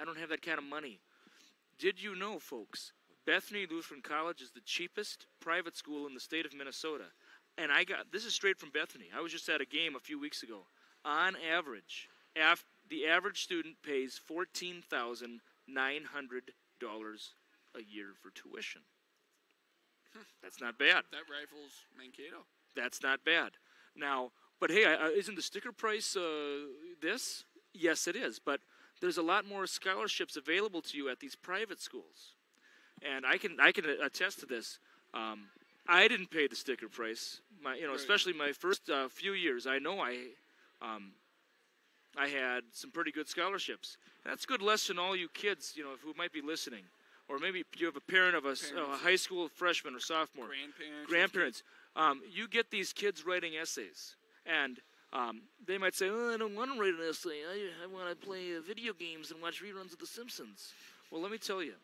Did you know, folks, Bethany Lutheran College is the cheapest private school in the state of Minnesota. And this is straight from Bethany. I was just at a game a few weeks ago. On average, the average student pays $14,900 a year for tuition. That's not bad. That rivals Mankato. That's not bad. Now, but hey, isn't the sticker price this? Yes, it is. But there's a lot more scholarships available to you at these private schools, and I can attest to this. I didn't pay the sticker price. Right. Especially my first few years. I know I had some pretty good scholarships. And that's a good lesson to all you kids, who might be listening. Or maybe you have a parent of a high school freshman or sophomore. Grandparents. You get these kids writing essays. And they might say, I don't want to write an essay. I want to play video games and watch reruns of The Simpsons. Well, let me tell you.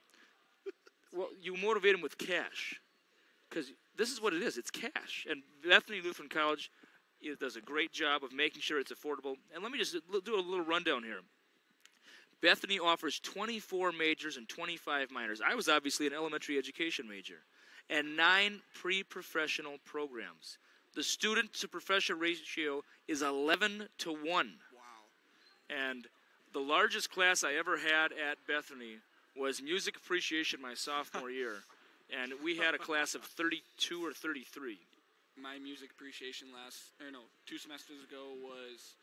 Well, you motivate them with cash. Because this is what it is. It's cash. And Bethany Lutheran College does a great job of making sure it's affordable. And let me just do a little rundown here. Bethany offers 24 majors and 25 minors. I was obviously an elementary education major. And 9 pre-professional programs. The student-to-professional ratio is 11 to 1. Wow. And the largest class I ever had at Bethany was music appreciation my sophomore year. And we had a class of 32 or 33. My music appreciation 2 semesters ago was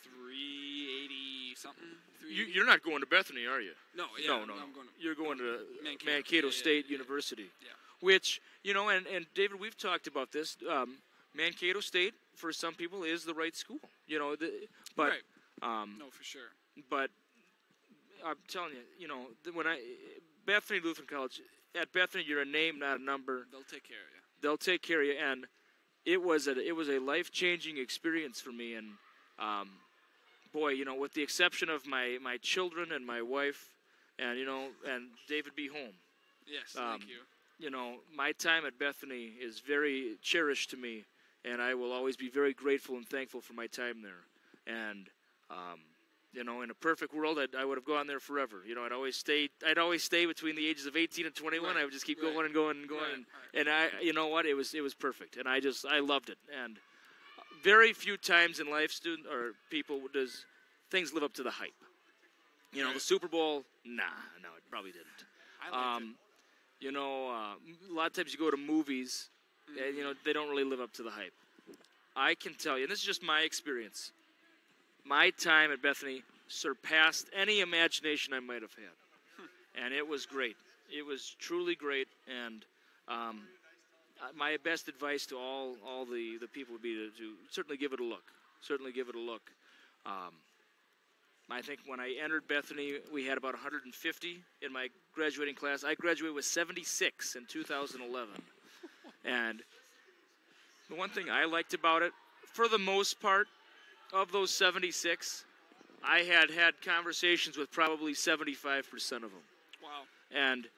380 something. You're not going to Bethany, are you? No, yeah. No. I'm going You're going to Mankato State University. Yeah. Which, and David, we've talked about this. Mankato State, for some people, is the right school. But right. No, for sure. But I'm telling you, Bethany Lutheran College, at Bethany, you're a name, not a number. They'll take care of you. They'll take care of you, and it was a life-changing experience for me. And boy, with the exception of my children and my wife, and David be home. Yes, thank you. My time at Bethany is very cherished to me, and I will always be very grateful and thankful for my time there. And in a perfect world, I would have gone there forever. I'd always stay between the ages of 18 and 21. Right. I would just keep going and going and going. Right. And it was perfect. And I loved it. And very few times in life, people does things live up to the hype. Right. The Super Bowl, no, it probably didn't. I liked it. A lot of times you go to movies, and they don't really live up to the hype. I can tell you, and this is just my experience. My time at Bethany surpassed any imagination I might have had. And it was great. It was truly great. And my best advice to all the people would be to certainly give it a look. Certainly give it a look. I think when I entered Bethany, we had about 150 in my graduating class. I graduated with 76 in 2011. And the one thing I liked about it, for the most part, of those 76, I had conversations with probably 75% of them. Wow. And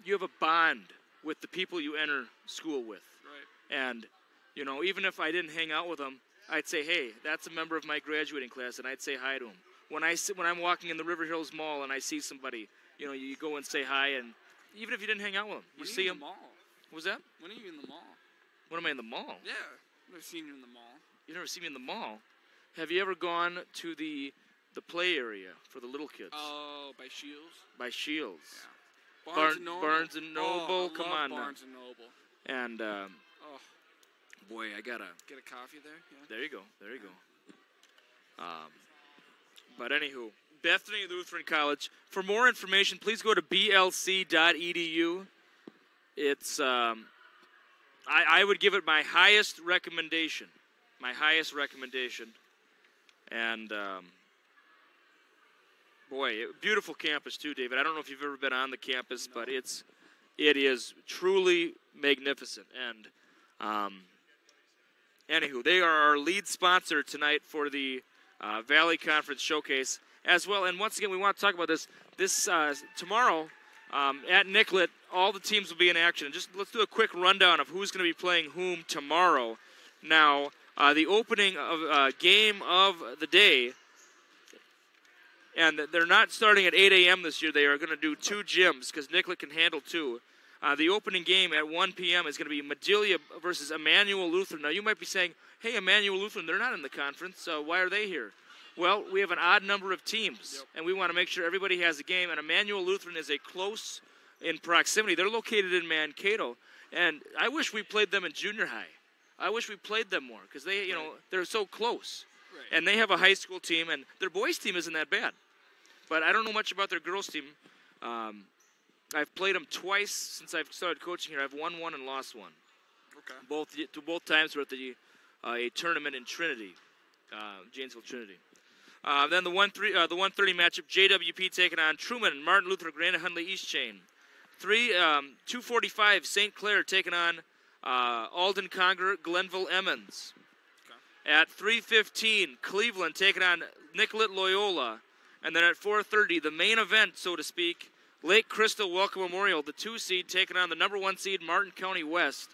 you have a bond with the people you enter school with. Right. And, even if I didn't hang out with them, I'd say, hey, that's a member of my graduating class, and I'd say hi to them. When I'm walking in the River Hills Mall and I see somebody, you go and say hi, and even if you didn't hang out with them, you see them. When are you in the mall? What was that? When are you in the mall? When am I in the mall? Yeah, I've never seen you in the mall. You've never seen me in the mall? Have you ever gone to the play area for the little kids? Oh, by Shields? By Shields. Yeah. Barnes and Noble. Oh, Come on now. Barnes and Noble. And, boy, I gotta get a coffee there. Yeah. There you go. But anywho, Bethany Lutheran College. For more information, please go to blc.edu. It's I would give it my highest recommendation. And boy, beautiful campus too, David. I don't know if you've ever been on the campus, but it is truly magnificent. And anywho, they are our lead sponsor tonight for the Valley Conference Showcase as well. And once again, we want to talk about this tomorrow at Nicollet. All the teams will be in action. Just let's do a quick rundown of who's going to be playing whom tomorrow. Now, the opening of game of the day, and they're not starting at 8 a.m. this year. They are going to do 2 gyms because Nicollet can handle 2. The opening game at 1 p.m. is going to be Madelia versus Emmanuel Lutheran. Now, you might be saying, hey, Emmanuel Lutheran, they're not in the conference, so why are they here? Well, we have an odd number of teams, and we want to make sure everybody has a game, and Emmanuel Lutheran is a close in proximity. They're located in Mankato, and I wish we played them in junior high. I wish we played them more because they, they're so close. Right. And they have a high school team, and their boys' team isn't that bad. But I don't know much about their girls' team. I've played them twice since I've started coaching here. I've won 1 and lost 1. Okay. Both times were at a tournament in Trinity, Janesville Trinity. Then the 1:30 matchup, JWP taking on Truman, Martin Luther, Grand Hundley, East Chain. 2:45, St. Clair taking on Alden Conger, Glenville, Emmons. Okay. At 3:15, Cleveland taking on Nicollet Loyola. And then at 4:30, the main event, so to speak, Lake Crystal Welcome Memorial, the 2 seed, taking on the number 1 seed, Martin County West.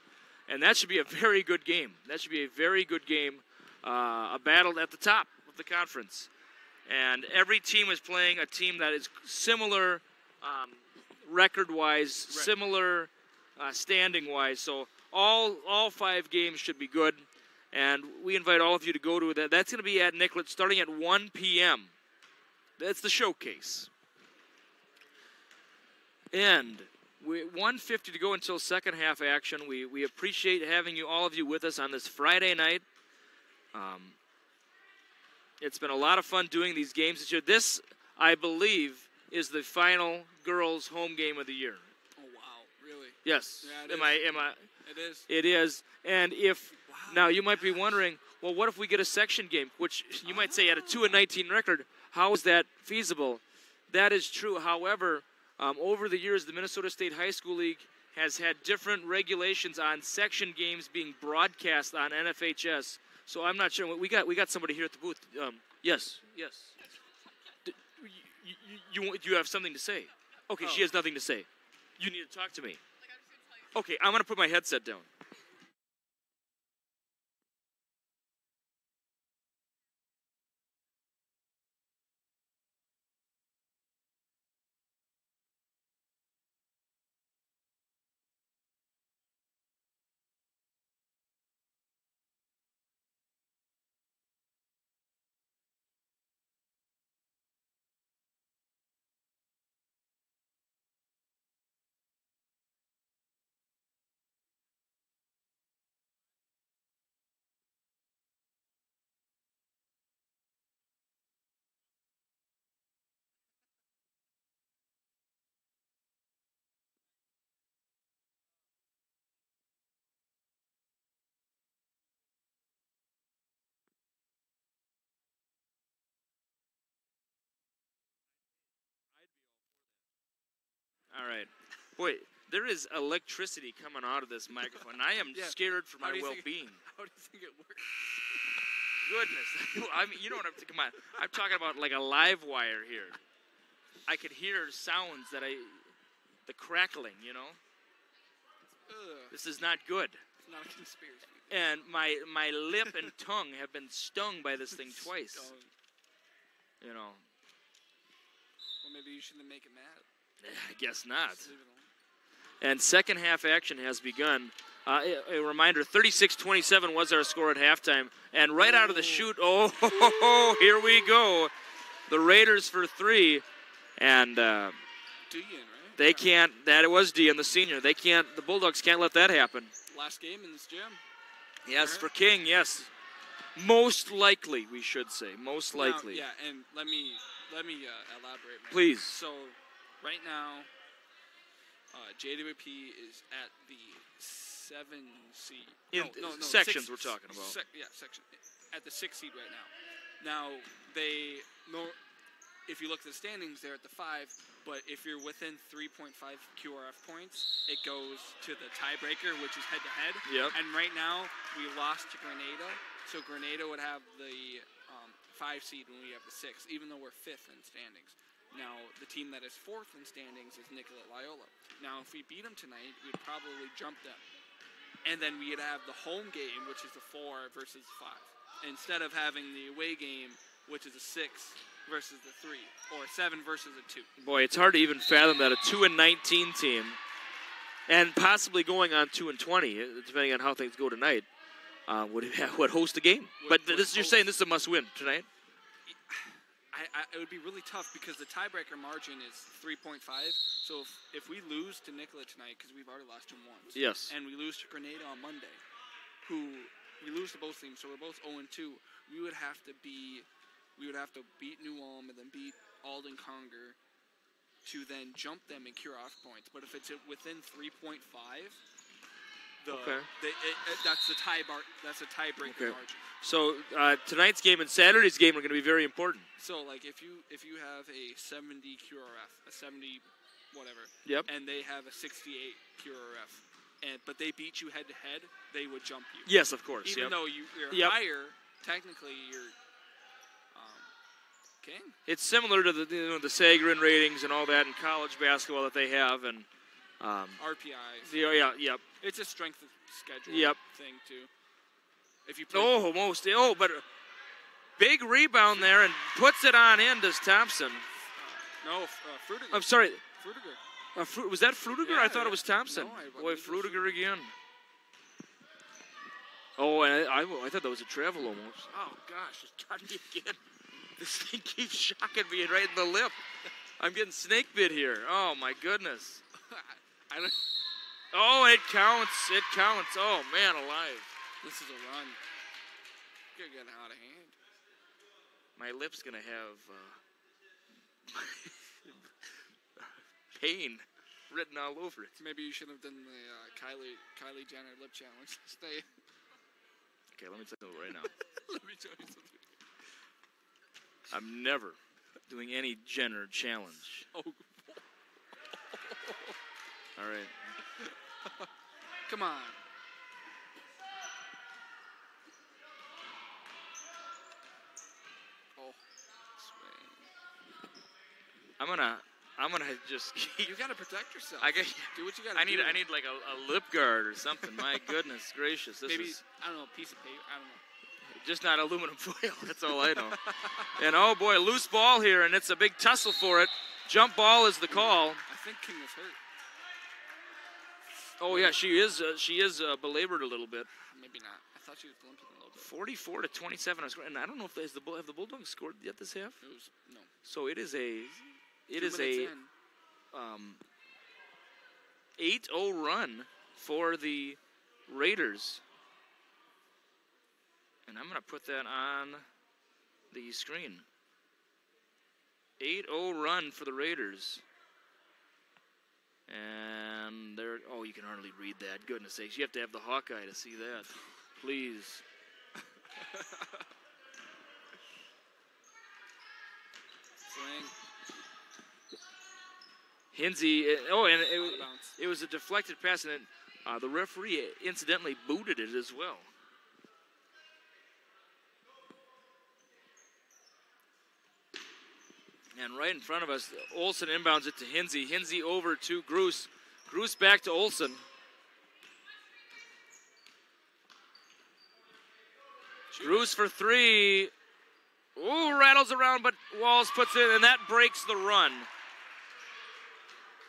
And that should be a very good game. That should be a very good game, a battle at the top of the conference. And every team is playing a team that is similar record-wise, similar standing-wise. So all 5 games should be good. And we invite all of you to go to that. That's going to be at Nicollet starting at 1 p.m. That's the showcase. And 1:50 to go until second half action. We appreciate having all of you with us on this Friday night. It's been a lot of fun doing these games this year. This, I believe, is the final girls' home game of the year. Oh wow, really? Yes. Yeah, it is. It is. And if now you might be wondering, well, what if we get a section game? Which you might say at a 2-19 record, how is that feasible? That is true. However, over the years, the Minnesota State High School League has had different regulations on section games being broadcast on NFHS. So I'm not sure. We got somebody here at the booth. Yes. Do you have something to say? Okay, She has nothing to say. You need to talk to me. Okay, I'm going to put my headset down. All right. Boy, there is electricity coming out of this microphone. I am scared for my well-being. How do you think it works? Goodness. I mean, you know what I'm talking about. I'm talking about like a live wire here. I could hear sounds the crackling, you know? This is not good. It's not a conspiracy. And my lip and tongue have been stung by this thing twice. You know. Well, maybe you shouldn't make it mad. I guess not. And second half action has begun. A reminder, 36-27 was our score at halftime. And right out of the chute, here we go. The Raiders for 3. And Dean, right? They can't, that was Dean, the senior. The Bulldogs can't let that happen. Last game in this gym. Yes, for King, yes. Most likely, we should say. Most likely. Now, yeah, and let me elaborate. Please. So, right now, JWP is at the 7 seed. Sections we're talking about. Section. At the 6 seed right now. Now, if you look at the standings, they're at the 5, but if you're within 3.5 QRF points, it goes to the tiebreaker, which is head-to-head. Yep. And right now, we lost to Grenada, so Grenada would have the 5 seed when we have the 6, even though we're 5th in standings. Now, the team that is 4th in standings is Nicollet Loyola. Now, if we beat them tonight, we'd probably jump them. And then we'd have the home game, which is the 4 versus 5, instead of having the away game, which is a 6 versus the 3, or 7 versus a 2. Boy, it's hard to even fathom that a 2-19 team, and possibly going on 2-20, depending on how things go tonight, would host a game. But you're saying this is a must-win tonight? It would be really tough because the tiebreaker margin is 3.5. So if we lose to Nicollet tonight, because we've already lost to them once, yes, and we lose to Grenada on Monday, we lose to both teams, so we're both 0-2. We would have to beat New Ulm and then beat Alden Conger to then jump them in cure-off points. But if it's within 3.5, that's the tiebreaker margin. So tonight's game and Saturday's game are going to be very important. So like if you have a 70 QRF, a 70 whatever, yep, and they have a 68 QRF, but they beat you head to head, they would jump you. Yes, of course. Even though you're higher, technically King. It's similar to the Sagarin ratings and all that in college basketball that they have, and RPIs. Yep. It's a strength of schedule thing too. If you play but big rebound there and puts it on in, does Thompson. No, Fruitiger. I'm sorry. Fruitiger. Was that Fruitiger? Yeah, I thought it was Thompson. No, Boy, Fruitiger again. Oh, and I thought that was a travel almost. Oh, gosh, it's got me again. This thing keeps shocking me right in the lip. I'm getting snake bit here. Oh, my goodness. Oh, it counts. It counts. Oh, man alive. This is a run. You're getting out of hand. My lip's going to have pain written all over it. Maybe you should have done the Kylie Jenner lip challenge. Stay. Okay, let me tell you right now. Let me tell you something. I'm never doing any Jenner challenge. Oh. All right. Come on. Oh. Swing. I'm gonna just keep. You gotta protect yourself. Do what you gotta do. I need like a lip guard or something. My goodness gracious. This Maybe, is. I don't know, a piece of paper. I don't know. Just not aluminum foil. That's all I know. And oh boy, loose ball here, and it's a big tussle for it. Jump ball is the call. I think King was hurt. Oh yeah, she is belabored a little bit. Maybe not. I thought she was limping a little bit. 44-27. And I don't know if have the Bulldogs scored yet this half. No. So it is a 8-0 run for the Raiders. And I'm going to put that on the screen. 8-0 run for the Raiders. And there, oh, you can hardly read that. Goodness sakes, you have to have the Hawkeye to see that. Please. Swing. Hinsey, it was a deflected pass, and the referee incidentally booted it as well. And right in front of us, Olsen inbounds it to Hinsey. Hinsey over to Gruss. Gruss back to Olsen. Gruss for three. Ooh, rattles around, but Walls puts it in, and that breaks the run.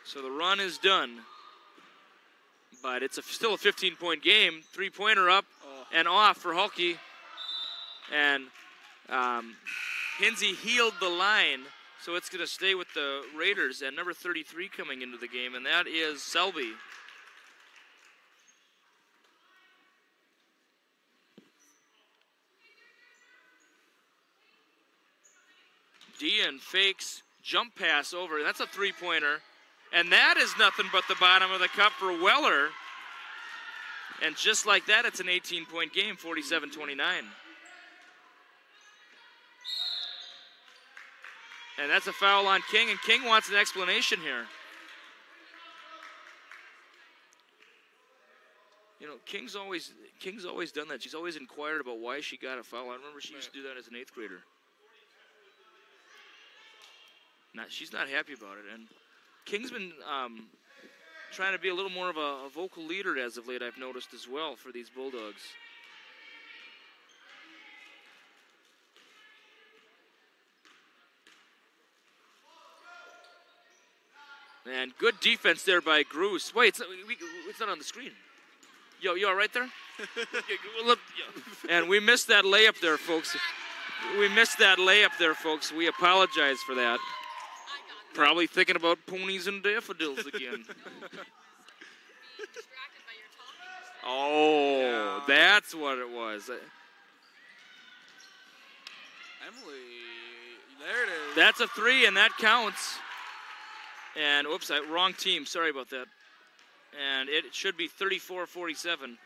So the run is done. But it's still a 15-point game. Three-pointer up and off for Hulke. And Hinsey healed the line. So it's going to stay with the Raiders, and number 33 coming into the game, and that is Selby. Dean fakes, jump pass over. That's a three-pointer. And that is nothing but the bottom of the cup for Weller. And just like that, it's an 18-point game, 47-29. And that's a foul on King, and King wants an explanation here. You know, King's always done that. She's always inquired about why she got a foul. I remember she used to do that as an 8th grader. She's not happy about it, and King's been trying to be a little more of a vocal leader as of late, I've noticed as well, for these Bulldogs. And good defense there by Gruss. Wait, it's not on the screen. Yo, you all right there? And we missed that layup there, folks. We apologize for that. Probably thinking about ponies and daffodils again. Oh, yeah. That's what it was. Emily, there it is. That's a three, and that counts. And, whoops, wrong team. Sorry about that. And it should be 34-47.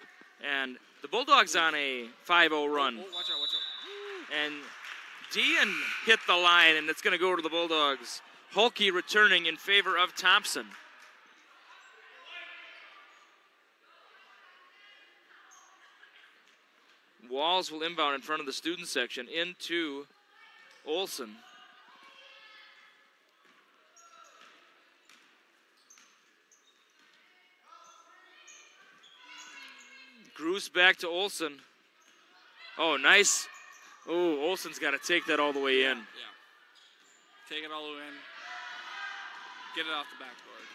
And the Bulldogs on a 5-0 run. Oh, watch out. And Dean hit the line, and it's going to go to the Bulldogs. Hulke returning in favor of Thompson. Walls will inbound in front of the student section into Olsen. Gruce back to Olson. Oh, nice. Oh, Olson's got to take that all the way in. Yeah. Take it all the way in. Get it off the backboard.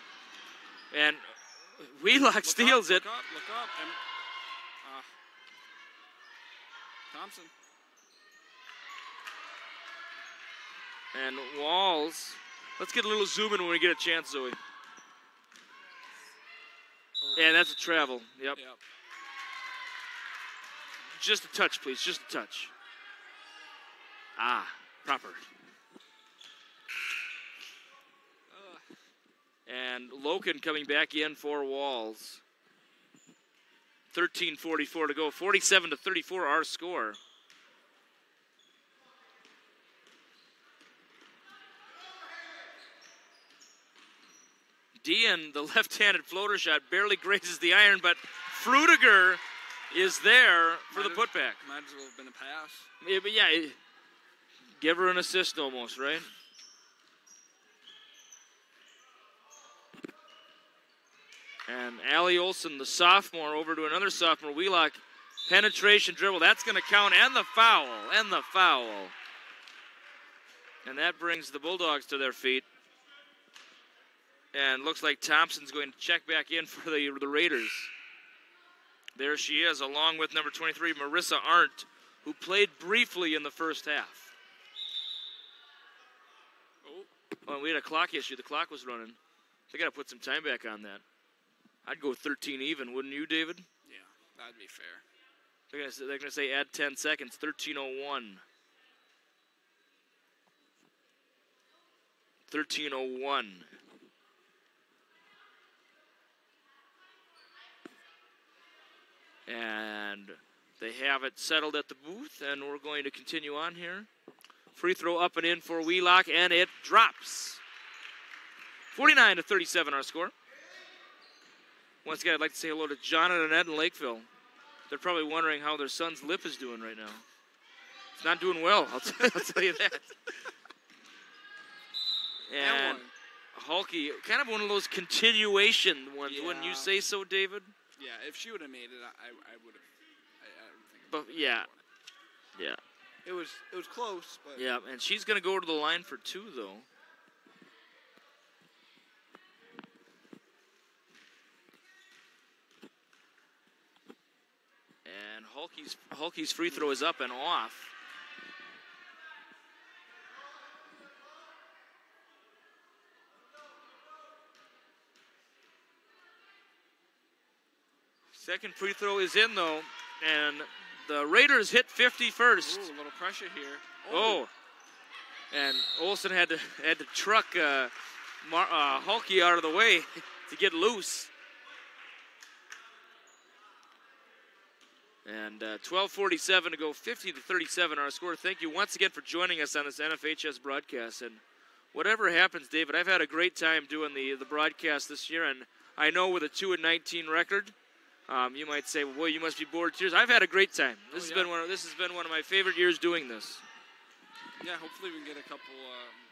And Wheelock steals it. Look up. And, Thompson. And Walls. Let's get a little zoom in when we get a chance, Zoe. And that's a travel. Yep. Just a touch, please. Just a touch. Ah, proper. And Loken coming back in for Walls. 13:44 to go. 47-34 our score. Dean, the left-handed floater shot, barely grazes the iron, but Frudiger is there for the putback. Might as well have been a pass. Yeah, but yeah, give her an assist almost, right? And Allie Olson, the sophomore, over to another sophomore. Wheelock, penetration dribble. That's going to count, and the foul, And that brings the Bulldogs to their feet. And looks like Thompson's going to check back in for the Raiders. There she is, along with number 23, Marissa Arndt, who played briefly in the first half. Oh, and we had a clock issue. The clock was running. They got to put some time back on that. I'd go 13 even, wouldn't you, David? Yeah, that'd be fair. They're gonna say add 10 seconds, 13:01. 13:01. And they have it settled at the booth, and we're going to continue on here. Free throw up and in for Wheelock, and it drops. 49-37 our score. Once again, I'd like to say hello to John and Annette in Lakeville. They're probably wondering how their son's lip is doing right now. It's not doing well, I'll tell you that. And Hulky, kind of one of those continuation ones, wouldn't you say so, David? Yeah, if she would have made it, I would have. I don't think. But yeah. It was close, but. Yeah, and she's going to go to the line for two, though. And Hulky's free throw is up and off. Second free throw is in, though, and the Raiders hit 50 first. Ooh, a little pressure here. Oh. And Olsen had to truck Hulky out of the way to get loose. And 12:47 to go, 50-37 our score. Thank you once again for joining us on this NFHS broadcast. And whatever happens, David, I've had a great time doing the broadcast this year. And I know with a 2-19 record, you might say, well, boy, you must be bored to tears. I've had a great time. This has been one of my favorite years doing this. Yeah, hopefully we can get a couple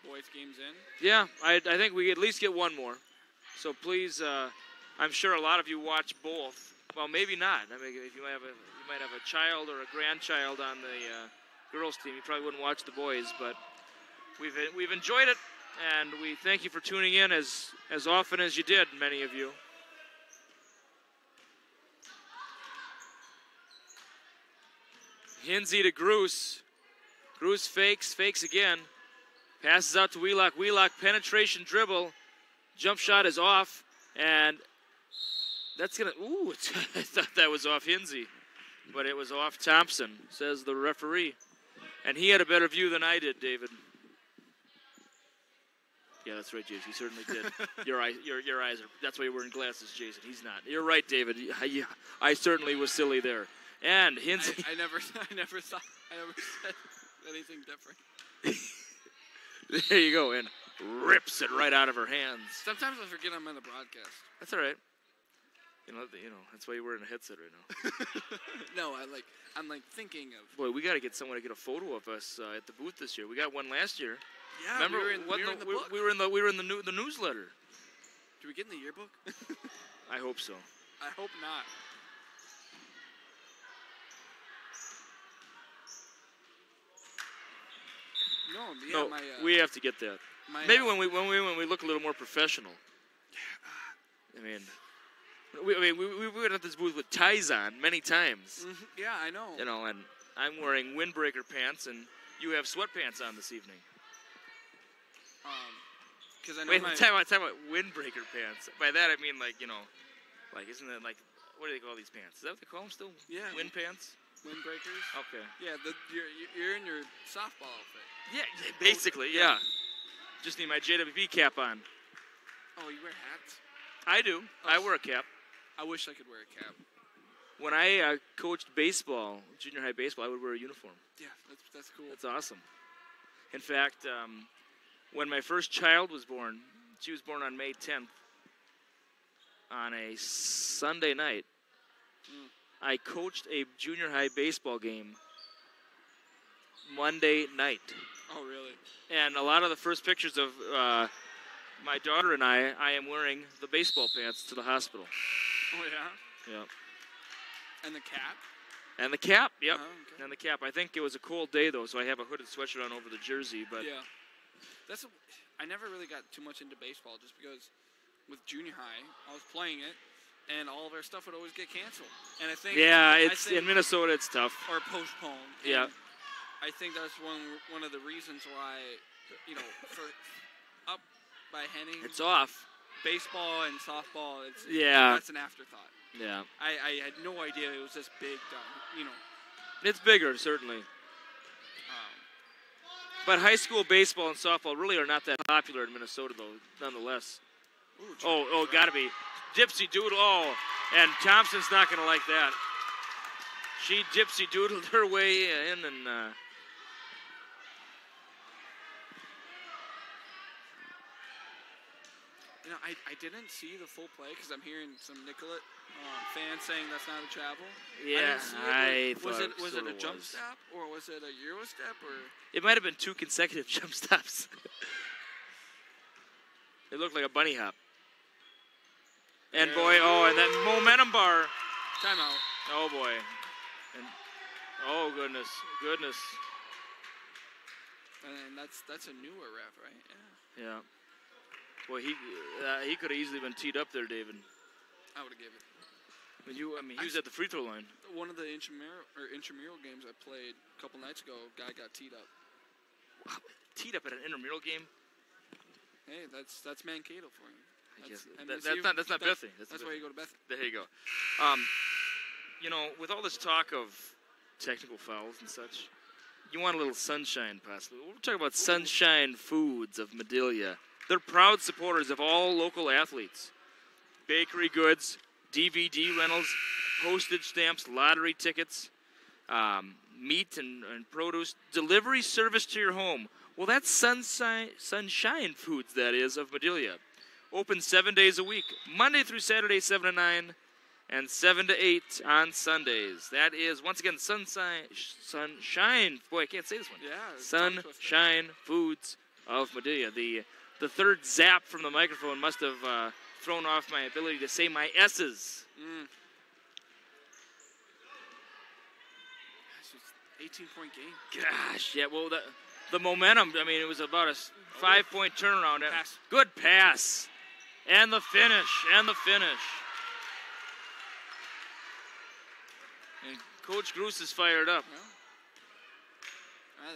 boys games in. Yeah, I think we at least get one more. So please, I'm sure a lot of you watch both. Well, maybe not. I mean, if you might have a child or a grandchild on the girls team, you probably wouldn't watch the boys. But we've enjoyed it, and we thank you for tuning in as often as you did, many of you. Hinsey to Gruce. Gruce fakes again. Passes out to Wheelock. Wheelock penetration dribble. Jump shot is off, and that's gonna. Ooh, I thought that was off Hinsey, but it was off Thompson, says the referee, and he had a better view than I did, David. Yeah, that's right, Jason. He certainly did. Your eyes are. That's why you're wearing glasses, Jason. He's not. You're right, David. I certainly was silly there. And Hinsey. I never said anything different. There you go, and rips it right out of her hands. Sometimes I forget I'm on the broadcast. That's all right. You know, that's why you're wearing a headset right now. No, I'm thinking of. Boy, we got to get someone to get a photo of us at the booth this year. We got one last year. Yeah, remember? we were in the book. We were in the newsletter. Did we get in the yearbook? I hope so. I hope not. No, yeah, No, we have to get that. Maybe when we look a little more professional. I mean, we went at this booth with ties on many times. Mm-hmm. Yeah, I know. You know, and I'm wearing windbreaker pants, and you have sweatpants on this evening. Because I know Wait, time out, windbreaker pants. By that I mean like, you know, like isn't it like, what do they call these pants? Is that what they call them still? Yeah. Wind pants? Windbreakers. Okay. Yeah, you're in your softball outfit. Yeah, basically, yeah. Just need my JWP cap on. Oh, you wear hats? I do. Oh. I wear a cap. I wish I could wear a cap. When I coached baseball, junior high baseball, I would wear a uniform. Yeah, that's cool. That's awesome. In fact, when my first child was born, she was born on May 10th, on a Sunday night, I coached a junior high baseball game Monday night. Oh, really? And a lot of the first pictures of my daughter and I am wearing the baseball pants to the hospital. Oh, yeah? Yeah. And the cap? And the cap, yep. Oh, okay. And the cap. I think it was a cold day, though, so I have a hooded sweatshirt on over the jersey. But yeah. I never really got too much into baseball just because with junior high, I was playing it, and all of our stuff would always get canceled. And I think in Minnesota it's tough. Or postponed. Yeah. And I think that's one of the reasons why, you know, for up by Henning. It's off. Baseball and softball, that's an afterthought. Yeah. I had no idea it was this big, you know. It's bigger, certainly. But high school baseball and softball really are not that popular in Minnesota, though, nonetheless. Ooh, gotta be. Gypsy Doodle. Oh, and Thompson's not going to like that. She Gypsy Doodled her way in and... You know, I didn't see the full play because I'm hearing some Nicollet fans saying that's not a travel. Yeah, I thought it was it a jump stop or was it a Euro step or? It might have been 2 consecutive jump stops. It looked like a bunny hop. And boy, and that momentum bar. Timeout. Oh boy. And oh goodness. And that's a newer ref, right? Yeah. Yeah. Boy, he could have easily been teed up there, David. I would have given it. He was at the free throw line. One of the intramural games I played a couple nights ago, a guy got teed up. Wow, teed up at an intramural game? Hey, that's Mankato for you. That's not Bethany. That's why you go to Bethany. There you go. You know, with all this talk of technical fouls and such, you want a little sunshine, possibly. We'll talk about Sunshine Foods of Madelia. They're proud supporters of all local athletes. Bakery goods, DVD rentals, postage stamps, lottery tickets, meat and produce, delivery service to your home. Well, that's Sunshine Foods, that is, of Madelia. Open 7 days a week, Monday through Saturday, 7 to 9, and 7 to 8 on Sundays. That is, once again, Sunshine. Boy, I can't say this one. Yeah. Sunshine Foods of Madelia. The third zap from the microphone must have thrown off my ability to say my S's. It's an 18-point game. Gosh, yeah, well, the momentum, it was about a 5-point turnaround. Pass. Good pass. And the finish. And Coach Gruss is fired up. Yeah.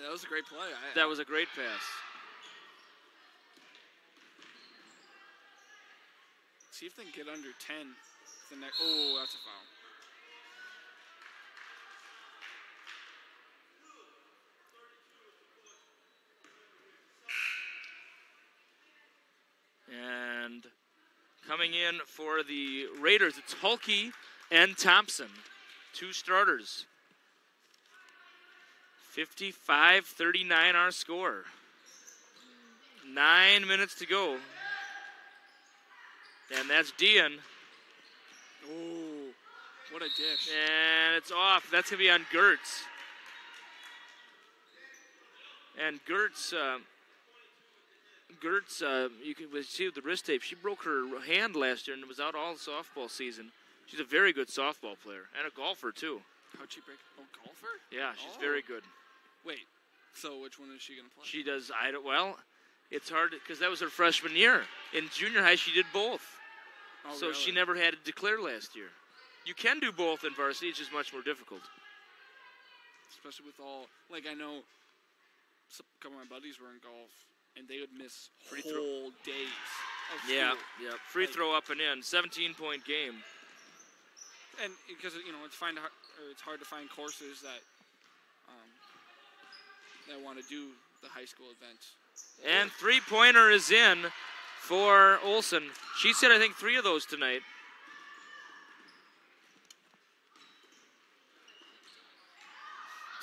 That was a great play. That was a great pass. See if they can get under 10. Oh, that's a foul. And coming in for the Raiders, it's Hulke and Thompson, 2 starters. 55-39 our score. 9 minutes to go. And that's Dean. Oh, what a dish. And it's off. That's going to be on Gertz. And Gertz, you can see with the wrist tape, she broke her hand last year and was out all softball season. She's a very good softball player and a golfer, too. How'd she break? Oh, golfer? Yeah, she's very good. Wait, So which one is she going to play? She does. Well, it's hard because that was her freshman year. In junior high, she did both. Oh, So really? she never had to declare last year. You can do both in varsity. It's just much more difficult. Especially with all, like I know a couple of my buddies were in golf, and they would miss whole days of school. Yeah. Free throw up and in, 17-point game. And because it's hard to find courses that want to do the high school events. And three-pointer is in for Olsen. She said, I think, 3 of those tonight.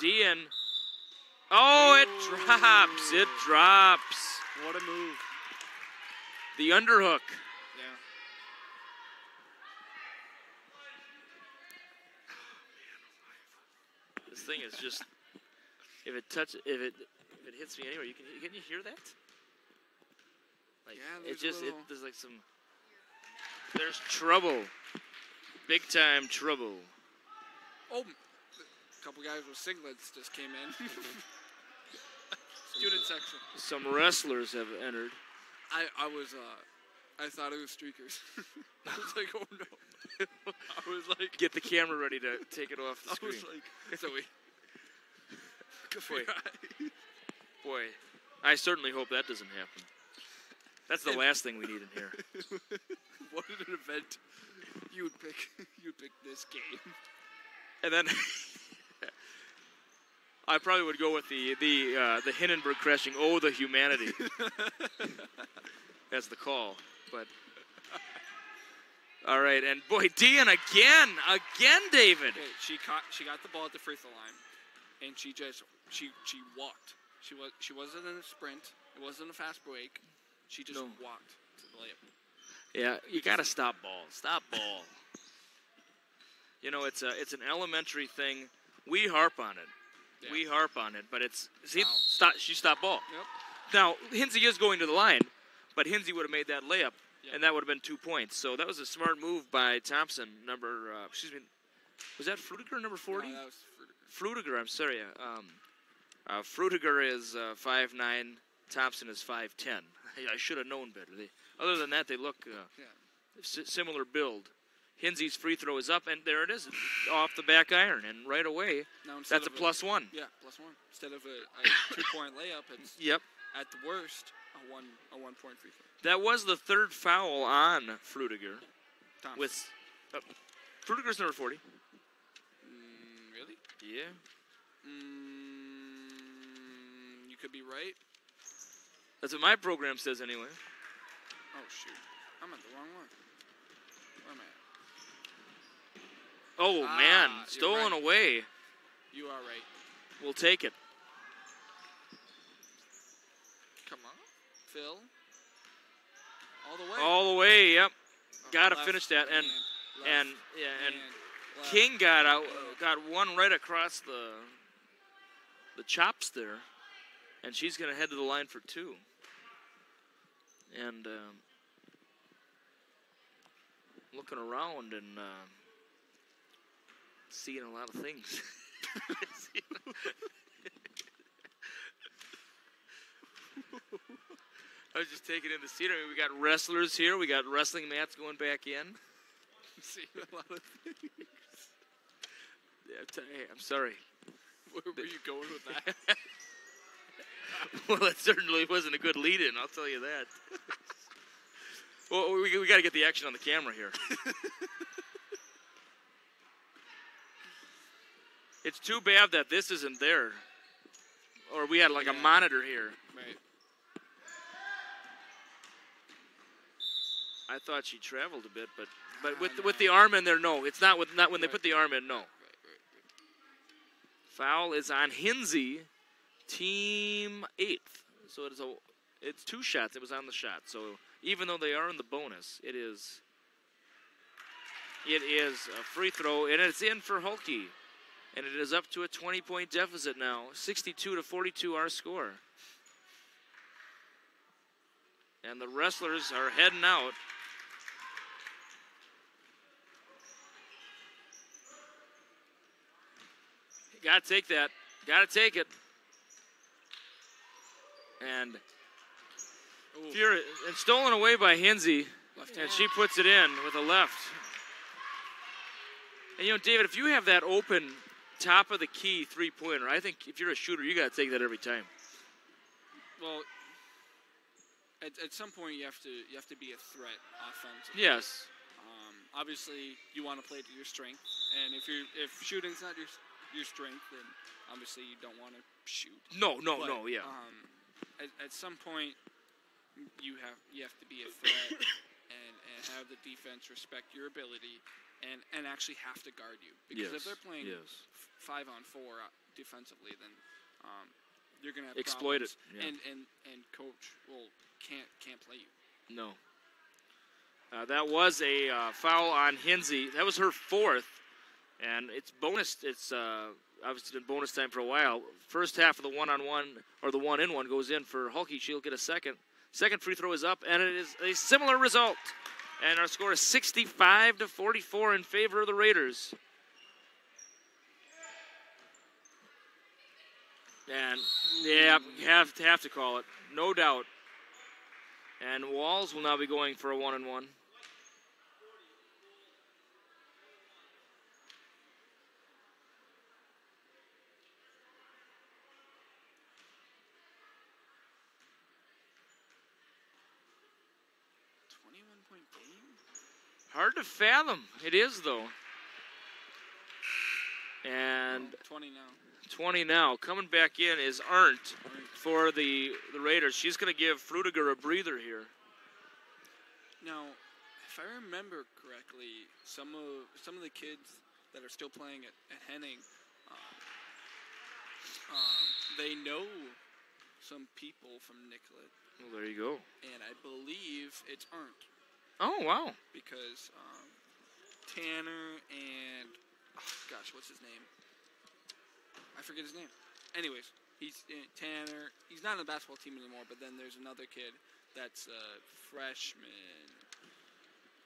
Dean. Oh, it drops. It drops. What a move. The underhook. Yeah. This thing is just, if it hits me anywhere, can you hear that? Like, yeah, there's like there's trouble. Big time trouble. Oh, a couple guys with singlets just came in. Student section. Some wrestlers have entered. I thought it was streakers. I was like, oh no. I was like, get the camera ready to take it off the screen. I was like, so we. Boy, I certainly hope that doesn't happen. That's the last thing we need in here. What an event you would pick this game. And then I probably would go with the Hindenburg crashing. Oh, the humanity. That's the call. But all right, and boy, Dean again, David. Okay, she got the ball at the free throw line, and she walked. She wasn't in a sprint. It wasn't a fast break. She just walked to the layup. Yeah, you got to stop ball. Stop ball. You know, it's an elementary thing. We harp on it. Yeah. We harp on it, but she stopped ball. Yep. Now, Hinsey is going to the line, but Hinsey would have made that layup, and that would have been 2 points. So that was a smart move by Thompson, was that Frutiger, number 40? No, that was Frutiger, I'm sorry. Frutiger is 5'9", Thompson is 5'10". I should have known better. Other than that, they look similar build. Hinsey's free throw is up, and there it is, off the back iron, and right away, that's a +1. Yeah, +1. Instead of a 2-point layup, it's at the worst a 1-point free throw. That was the 3rd foul on Frutiger. Thompson. With Frutiger's number 40. Really? Yeah. You could be right. That's what my program says anyway. Oh, shoot. I'm at the wrong one. Where am I at? Oh, man. Stolen away. You are right. We'll take it. Come on. Phil. All the way. All the way, yep. Got to Left, finish that. And left. King got one right across the chops there. And she's going to head to the line for 2. And looking around and seeing a lot of things. I was just taking in the scenery. We got wrestlers here. We got wrestling mats going back in. Seeing a lot of things. Yeah, I'm sorry. Where were you going with that? Well, it certainly wasn't a good lead-in, I'll tell you that. Well, we got to get the action on the camera here. It's too bad that this isn't there. Or we had like a monitor here. Right. I thought she traveled a bit, but with the arm in there, no. It's not when they put the arm in, no. Right. Foul is on Hinsey, team 8th. So it's 2 shots. It was on the shot. So even though they are in the bonus, it is a free throw, and it's in for Hulke. And it is up to a 20-point deficit now. 62-42 our score. And the wrestlers are heading out. Got to take that. Got to take it. And Ooh. and stolen away by Hinsey, and she puts it in with a left. And, you know, David, if you have that open top of the key three-pointer, I think if you're a shooter, you got to take that every time. Well, at some point you have to be a threat offensively. Yes. Obviously, you want to play to your strength, and if shooting's not your strength, then obviously you don't want to shoot. No, yeah. At some point, you have to be a threat and have the defense respect your ability and actually have to guard you, because if they're playing 5-on-4 defensively, then you're gonna have exploit problems. it. Yeah. And coach can't play you. No. That was a foul on Hinsey. That was her fourth, and it's bonus. It's obviously been bonus time for a while. First half of the one-on-one or the one-in-one goes in for Hulke. She'll get a second. Second free throw is up, and it is a similar result. And our score is 65-44 in favor of the Raiders. And yeah, have to call it, no doubt. And Walls will now be going for a one-and-one. Hard to fathom. It is, though. And 20 now. 20 now. Coming back in is Arndt for the Raiders. She's going to give Frudiger a breather here. Now, if I remember correctly, some of the kids that are still playing at Henning, they know some people from Nicollet. Well, there you go. And I believe it's Arndt. Oh, wow. Because Tanner and, what's his name? I forget his name. Anyways, he's Tanner. He's not on the basketball team anymore, but then there's another kid that's a freshman.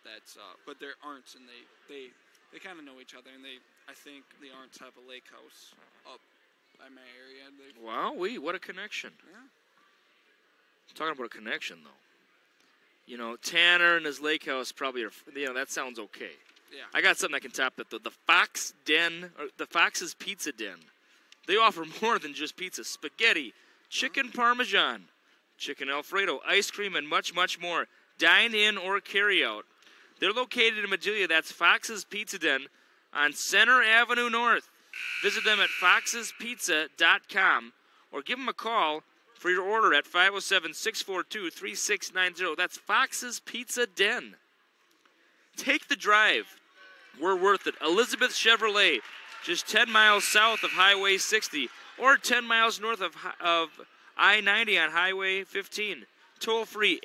But they're Arndts, and they kind of know each other, and I think the Arndts have a lake house up by my area. Wow, what a connection. Yeah. Talking about a connection, though. You know, Tanner and his lake house probably are, that sounds okay. Yeah. I got something that can top that, though. The Fox Den, or the Fox's Pizza Den. They offer more than just pizza. Spaghetti, chicken parmesan, chicken Alfredo, ice cream, and much, much more. Dine in or carry out. They're located in Madelia. That's Fox's Pizza Den on Center Avenue North. Visit them at foxespizza.com or give them a call for your order at 507-642-3690. That's Fox's Pizza Den. Take the drive. We're worth it. Elizabeth Chevrolet, just 10 miles south of Highway 60 or 10 miles north of I-90 on Highway 15. Toll free,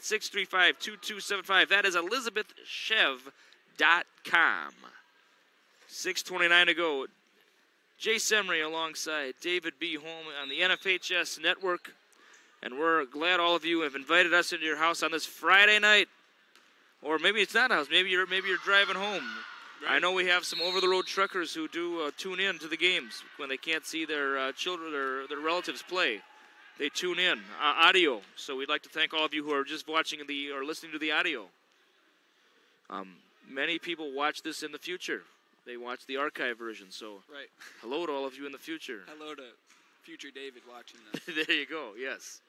888-635-2275. That is ElizabethChev.com. 6:29 to go. Jay Semry alongside David B. Holm on the NFHS Network. And we're glad all of you have invited us into your house on this Friday night. Or maybe it's not a house. Maybe you're driving home. Right. I know we have some over-the-road truckers who do tune in to the games when they can't see their children, their relatives play. They tune in, audio. So we'd like to thank all of you who are just watching or listening to the audio. Many people watch this in the future. They watch the archive version. So hello to all of you in the future. Hello to future David watching this. There you go, yes.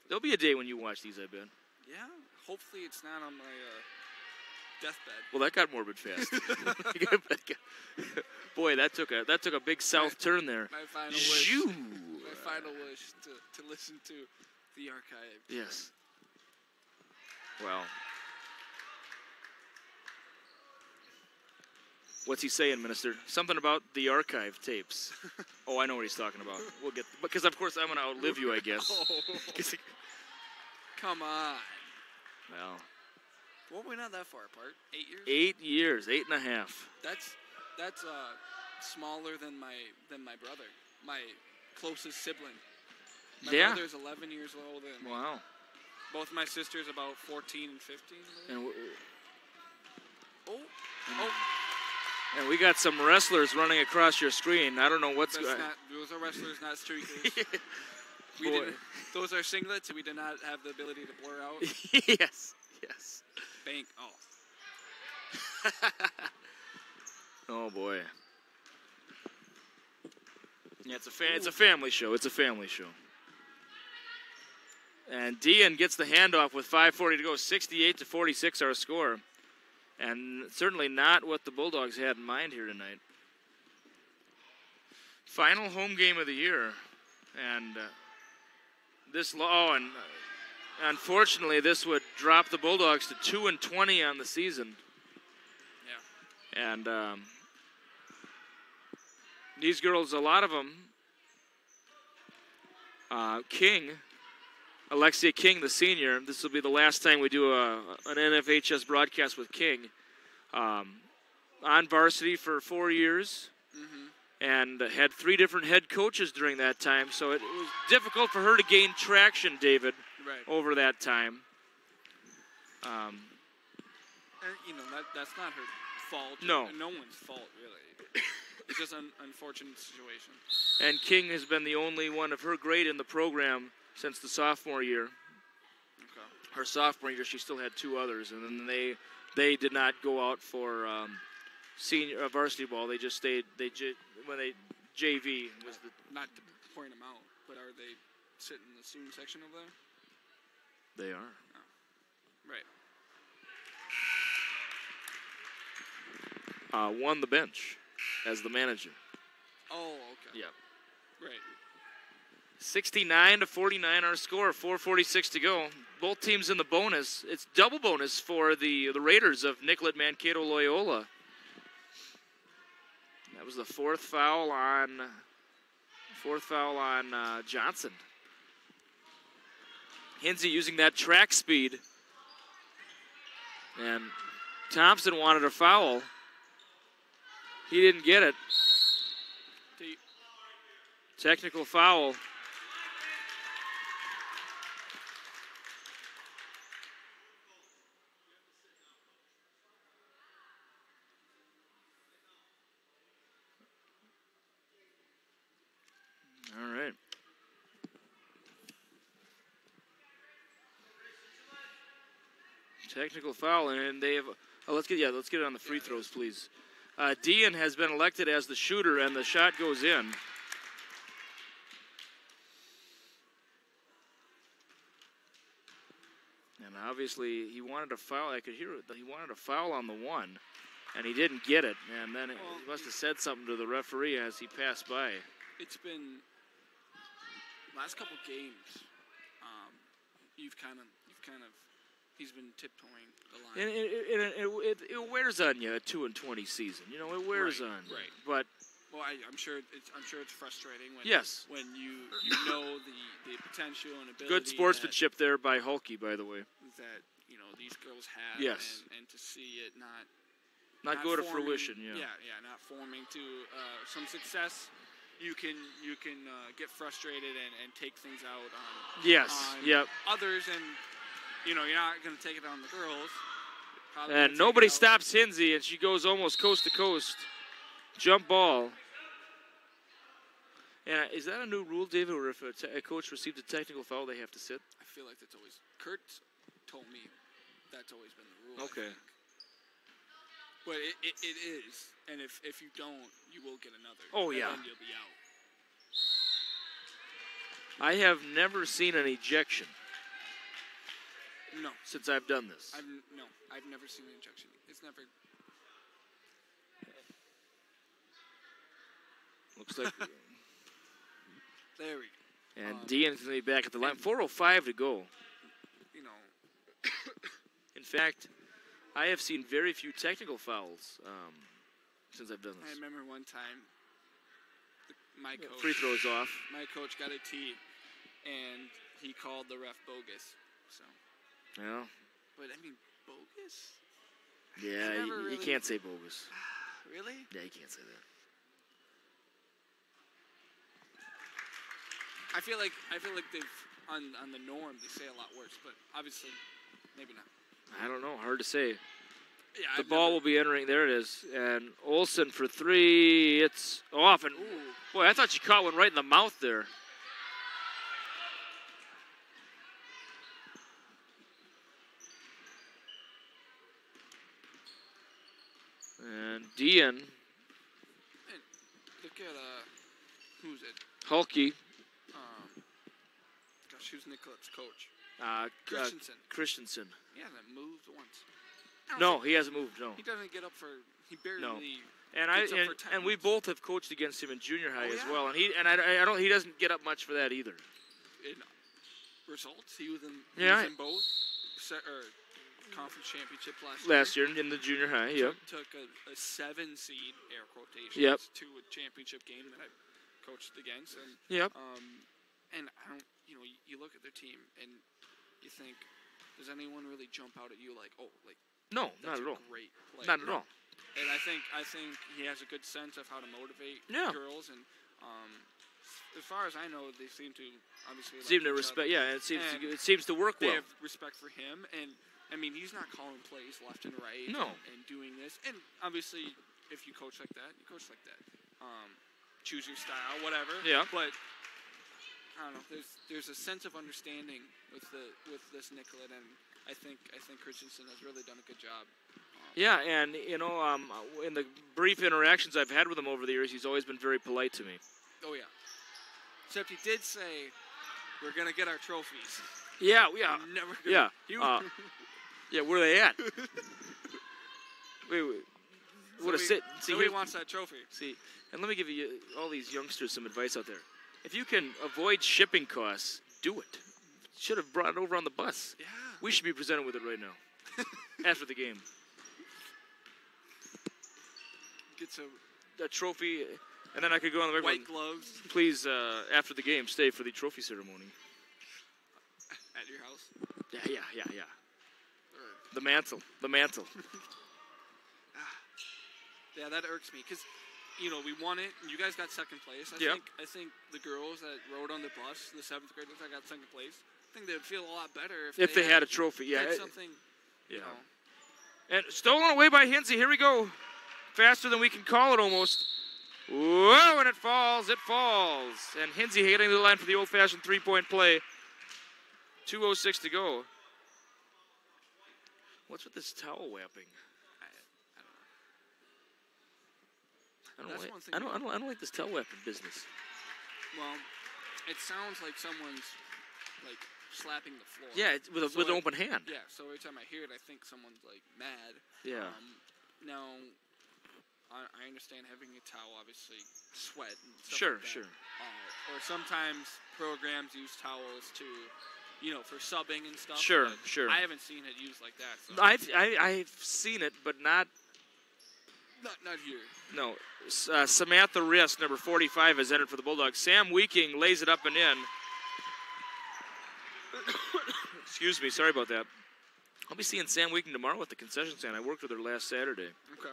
There'll be a day when you watch these, I bet. Yeah, hopefully it's not on my deathbed. Well, that got morbid fast. Boy, that took a big south turn there. My final wish. My final wish to listen to the archive. Yes. Well. What's he saying, Minister? Something about the archive tapes. Oh, I know what he's talking about. We'll get because of course I'm gonna outlive you, I guess. Come on. Well. Well, we're not that far apart. 8 years. 8 years, 8.5. That's smaller than my brother, my closest sibling. My brother's 11 years older than me. Wow. Both my sisters about 14 and 15. And we got some wrestlers running across your screen. I don't know what's going on. Those are wrestlers, not streakers. Those are singlets. We did not have the ability to blur out. Yes. Bank. Oh boy. Yeah, it's a family show. It's a family show. And Dean gets the handoff with 5:40 to go. 68-46 our score. And certainly not what the Bulldogs had in mind here tonight. Final home game of the year. And unfortunately this would drop the Bulldogs to 2-20 on the season. Yeah. And these girls, a lot of them, Alexia King, the senior, this will be the last time we do an NFHS broadcast with King. On varsity for 4 years and had 3 different head coaches during that time, so it was difficult for her to gain traction, David, over that time. And, that's not her fault. No. No one's fault, really. It's just an unfortunate situation. And King has been the only one of her grade in the program since the sophomore year. Okay. Her sophomore year, she still had 2 others, and then they did not go out for senior varsity ball. They just stayed. When they JV was the. Not to point them out, but are they sitting in the student section over there? They are. Oh. Right. Won the bench as the manager. Oh, okay. Yeah. Right. 69-49 our score, 4:46 to go. Both teams in the bonus. It's double bonus for the Raiders of Nicollet Mankato Loyola. That was the fourth foul on Johnson. Hinsey using that track speed. And Thompson wanted a foul. He didn't get it. Technical foul. All right. Technical foul, and they have. Let's get it on the free throws, please. Dean has been elected as the shooter, and the shot goes in. And obviously, he wanted a foul. I could hear it. He wanted a foul on the one, and he didn't get it. And then he must have said something to the referee as he passed by. It's been last couple games. He's been tiptoeing the line. And it wears on you a 2-20 season. You know, it wears on. Right. But well, I'm sure it's frustrating when when you know the potential and ability. Good sportsmanship there by Hulke, by the way. That these girls have. Yes. And to see it not go to fruition. Yeah, not forming to some success. You can get frustrated and take things out on others, and you're not going to take it on the girls. And nobody stops Hinsey, and she goes almost coast to coast. Jump ball. And is that a new rule, David, where if a coach received a technical foul, they have to sit? I feel like that's always Kurt told me that's always been the rule. Okay. But it is, and if you don't, you will get another. Oh, yeah. And then you'll be out. I have never seen an ejection. No. Since I've done this. I've never seen an ejection. It's never. Looks like. There we go. And Dean's going to be back at the line. 4:05 to go. In fact, I have seen very few technical fouls since I've done this. I remember one time, my coach. Free throws off. My coach got a tee, and he called the ref bogus. So. Yeah. But I mean, bogus? Yeah, you can't say bogus. Really? Yeah, you can't say that. I feel like they've on the norm they say a lot worse, but obviously maybe not. I don't know. Hard to say. Yeah, the ball will be entering. There it is. And Olsen for 3. It's off. And boy, I thought she caught one right in the mouth there. And Dean. And look at, who's it? Hulky. Gosh, who's Nicollet's coach? Christensen. He hasn't moved once. No, he hasn't moved, no. He doesn't get up for, he barely And gets up for 10 and we minutes. both have coached against him in junior high as yeah. well. And he doesn't get up much for that either. In results, he was in both conference championships last year in the junior high. Yep. Took a 7 seed, air quotations, to a championship game that I coached against. And, and I don't, you look at their team and you think, does anyone really jump out at you like, no, not at all. Great player. Not at all. And I think he has a good sense of how to motivate girls. And as far as I know, they seem to obviously respect. Yeah, it seems to work well. They have respect for him, and I mean he's not calling plays left and right. And doing this. And obviously, if you coach like that, you coach like that. Choose your style, whatever. Yeah. But I don't know. There's a sense of understanding with this Nicollet, and I think Christensen has really done a good job. Yeah, and in the brief interactions I've had with him over the years, he's always been very polite to me. Oh yeah. Except he did say, "We're gonna get our trophies." Yeah. I'm never gonna, yeah. Where are they at? Wait. Nobody wants that trophy. See, and let me give you all these youngsters some advice out there. If you can avoid shipping costs, do it. Should have brought it over on the bus. Yeah. We should be presented with it right now. After the game. Get some a trophy, and then I could go on the white gloves. Please, after the game, stay for the trophy ceremony. At your house? Yeah. The mantle. Yeah, that irks me because, we won it. And you guys got second place. I think the girls that rode on the bus, the 7th graders that got second place, I think they would feel a lot better if they had a trophy. Yeah, had something. And stolen away by Hinsey. Here we go. Faster than we can call it almost. Whoa, and it falls. And Hinsey hitting the line for the old-fashioned three-point play. 2:06 to go. What's with this towel wrapping? I don't like this towel wrapping business. Well, it sounds like someone's slapping the floor. Yeah, with an open hand. Yeah, so every time I hear it, I think someone's mad. Yeah. Now, I understand having a towel, obviously, sweat and stuff Sure. Or sometimes programs use towels to, for subbing and stuff. Sure. I haven't seen it used like that. So. I've seen it, but not here. No. Samantha Riss, number 45, has entered for the Bulldogs. Sam Weeking lays it up and in. Excuse me, sorry about that. I'll be seeing Sam Weeking tomorrow at the concession stand. I worked with her last Saturday. Okay.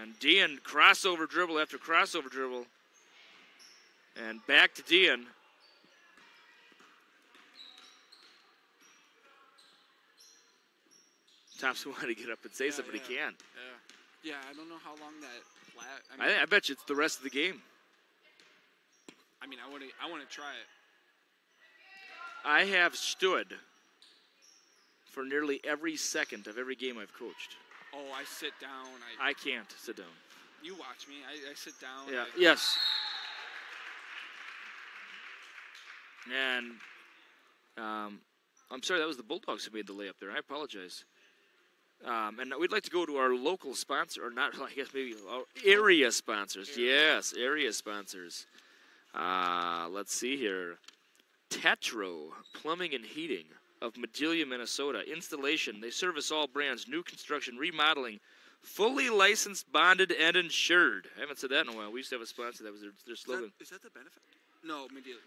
And Dean, crossover dribble after crossover dribble. And back to Dean. Thompson wanted to get up and say something, but he can't. Yeah, I don't know how long that lasts. I bet you it's the rest of the game. I mean, I want to try it. I have stood for nearly every second of every game I've coached. Oh, I sit down. I can't sit down. You watch me. I sit down. Yeah. Yes. And I'm sorry, that was the Bulldogs who made the layup there. I apologize. And we'd like to go to our local sponsor, or not, I guess maybe area sponsors. Yes, area sponsors. Let's see here. Tetro Plumbing and Heating of Madelia, Minnesota. Installation. They service all brands, new construction, remodeling, fully licensed, bonded, and insured. I haven't said that in a while. We used to have a sponsor. That was their slogan. Is that the benefit? No, Madelia.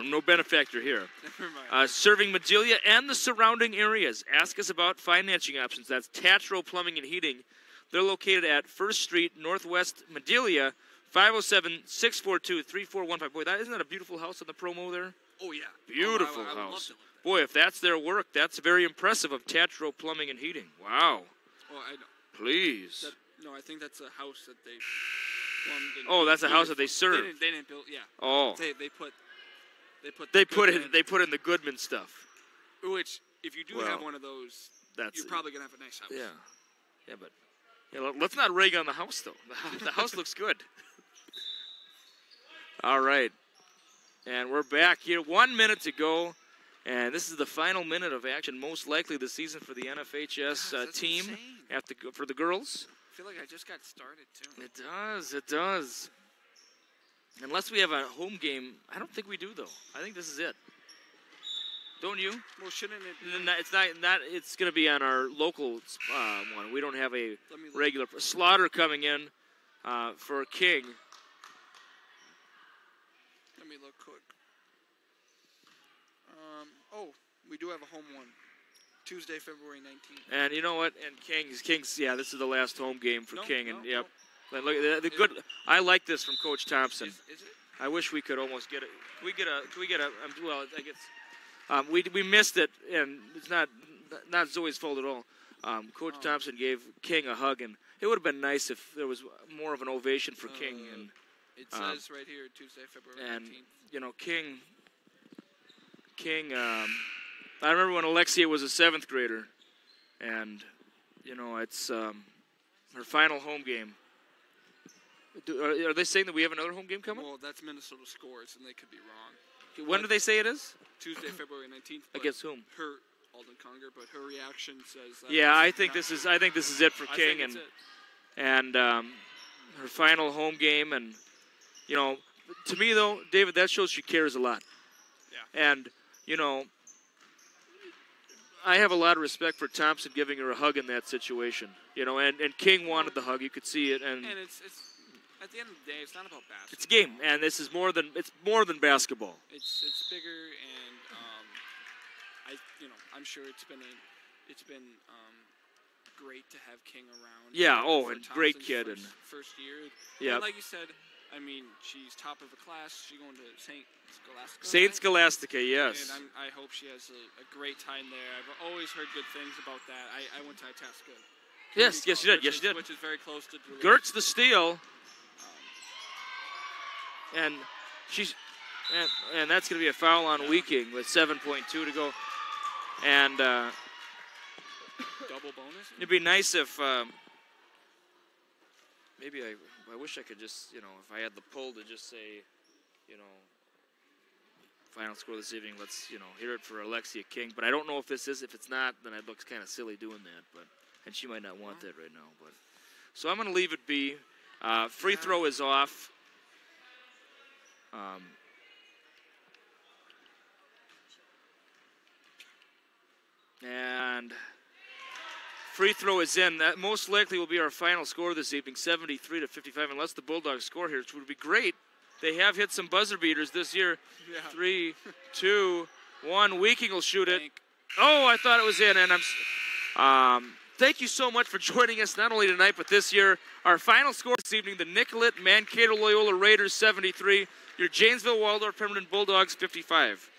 No benefactor here. Never mind. Serving Madelia and the surrounding areas. Ask us about financing options. That's Tatro Plumbing and Heating. They're located at 1st Street, Northwest Madelia, 507-642-3415. Boy, isn't that a beautiful house on the promo there? Oh, yeah. Beautiful I would love house. to live there. Boy, if that's their work, that's very impressive of Tatro Plumbing and Heating. Wow. Oh, Please. I think that's a house that they plumbed. Oh, that's a house that they serve. They didn't build. Yeah. Oh. They put in the Goodman stuff. Which, if you do have one of those, you're probably going to have a nice house. Yeah. Yeah, but let's not rag on the house, though. The house looks good. All right. And we're back here. 1 minute to go. And this is the final minute of action, most likely this season for the NFHS team for the girls. I feel like I just got started, too. It does. It does. Unless we have a home game. I don't think we do, though. I think this is it. Don't you? Well, shouldn't it? It's not. It's going to be on our local one. We don't have a regular Slaughter coming in for King. Let me look quick. We do have a home one. Tuesday, February 19th. And you know what? And King's. Yeah, this is the last home game for King. And yep. Nope. Look, the good. I like this from Coach Thompson. Is it? I wish we could almost get it. Can we get a? Well, I guess. We missed it, and it's not Zoe's fault at all. Coach Thompson gave King a hug, and it would have been nice if there was more of an ovation for King. And it says right here, Tuesday, February 19th. And you know, King. I remember when Alexia was a 7th grader, and you know, it's her final home game. Are they saying that we have another home game coming? Well, that's Minnesota Scores, and they could be wrong. When do they say it is? Tuesday, February 19th. Against whom? Her Alden Conger, but her reaction says that. Yeah, I think this is it for King, and her final home game, and you know, to me though, David, that shows she cares a lot. Yeah. And you know, I have a lot of respect for Thompson giving her a hug in that situation. You know, and King wanted the hug. You could see it, and it's at the end of the day, it's not about basketball. It's a game, and this is more than basketball. It's bigger, and I'm sure it's been great to have King around. Yeah. And great kid, first year. Yeah. Like you said, I mean, she's top of the class. She's going to St. Scholastica. St. Scholastica, yes. And I hope she has a great time there. I've always heard good things about that. I went to Itasca. Yes, you did. Yes, you did. Which is very close to Duluth. Gertz the steal. And and that's going to be a foul on Weeking with 7.2 to go. And double bonus. It'd be nice if maybe I wish I could just, if I had the pull to just say, final score this evening. Let's hear it for Alexia King. But I don't know if this is. If it's not, then it looks kind of silly doing that. And she might not want that right now. But so I'm going to leave it be. Free throw is off. And free throw is in. That most likely will be our final score this evening, 73-55, unless the Bulldogs score here, which would be great. They have hit some buzzer beaters this year. Yeah. 3, 2, 1. Weeking will shoot it. Oh, I thought it was in. And thank you so much for joining us, not only tonight, but this year. Our final score this evening, the Nicollet Mankato Loyola Raiders 73, your Janesville Waldorf Permanent Bulldogs 55.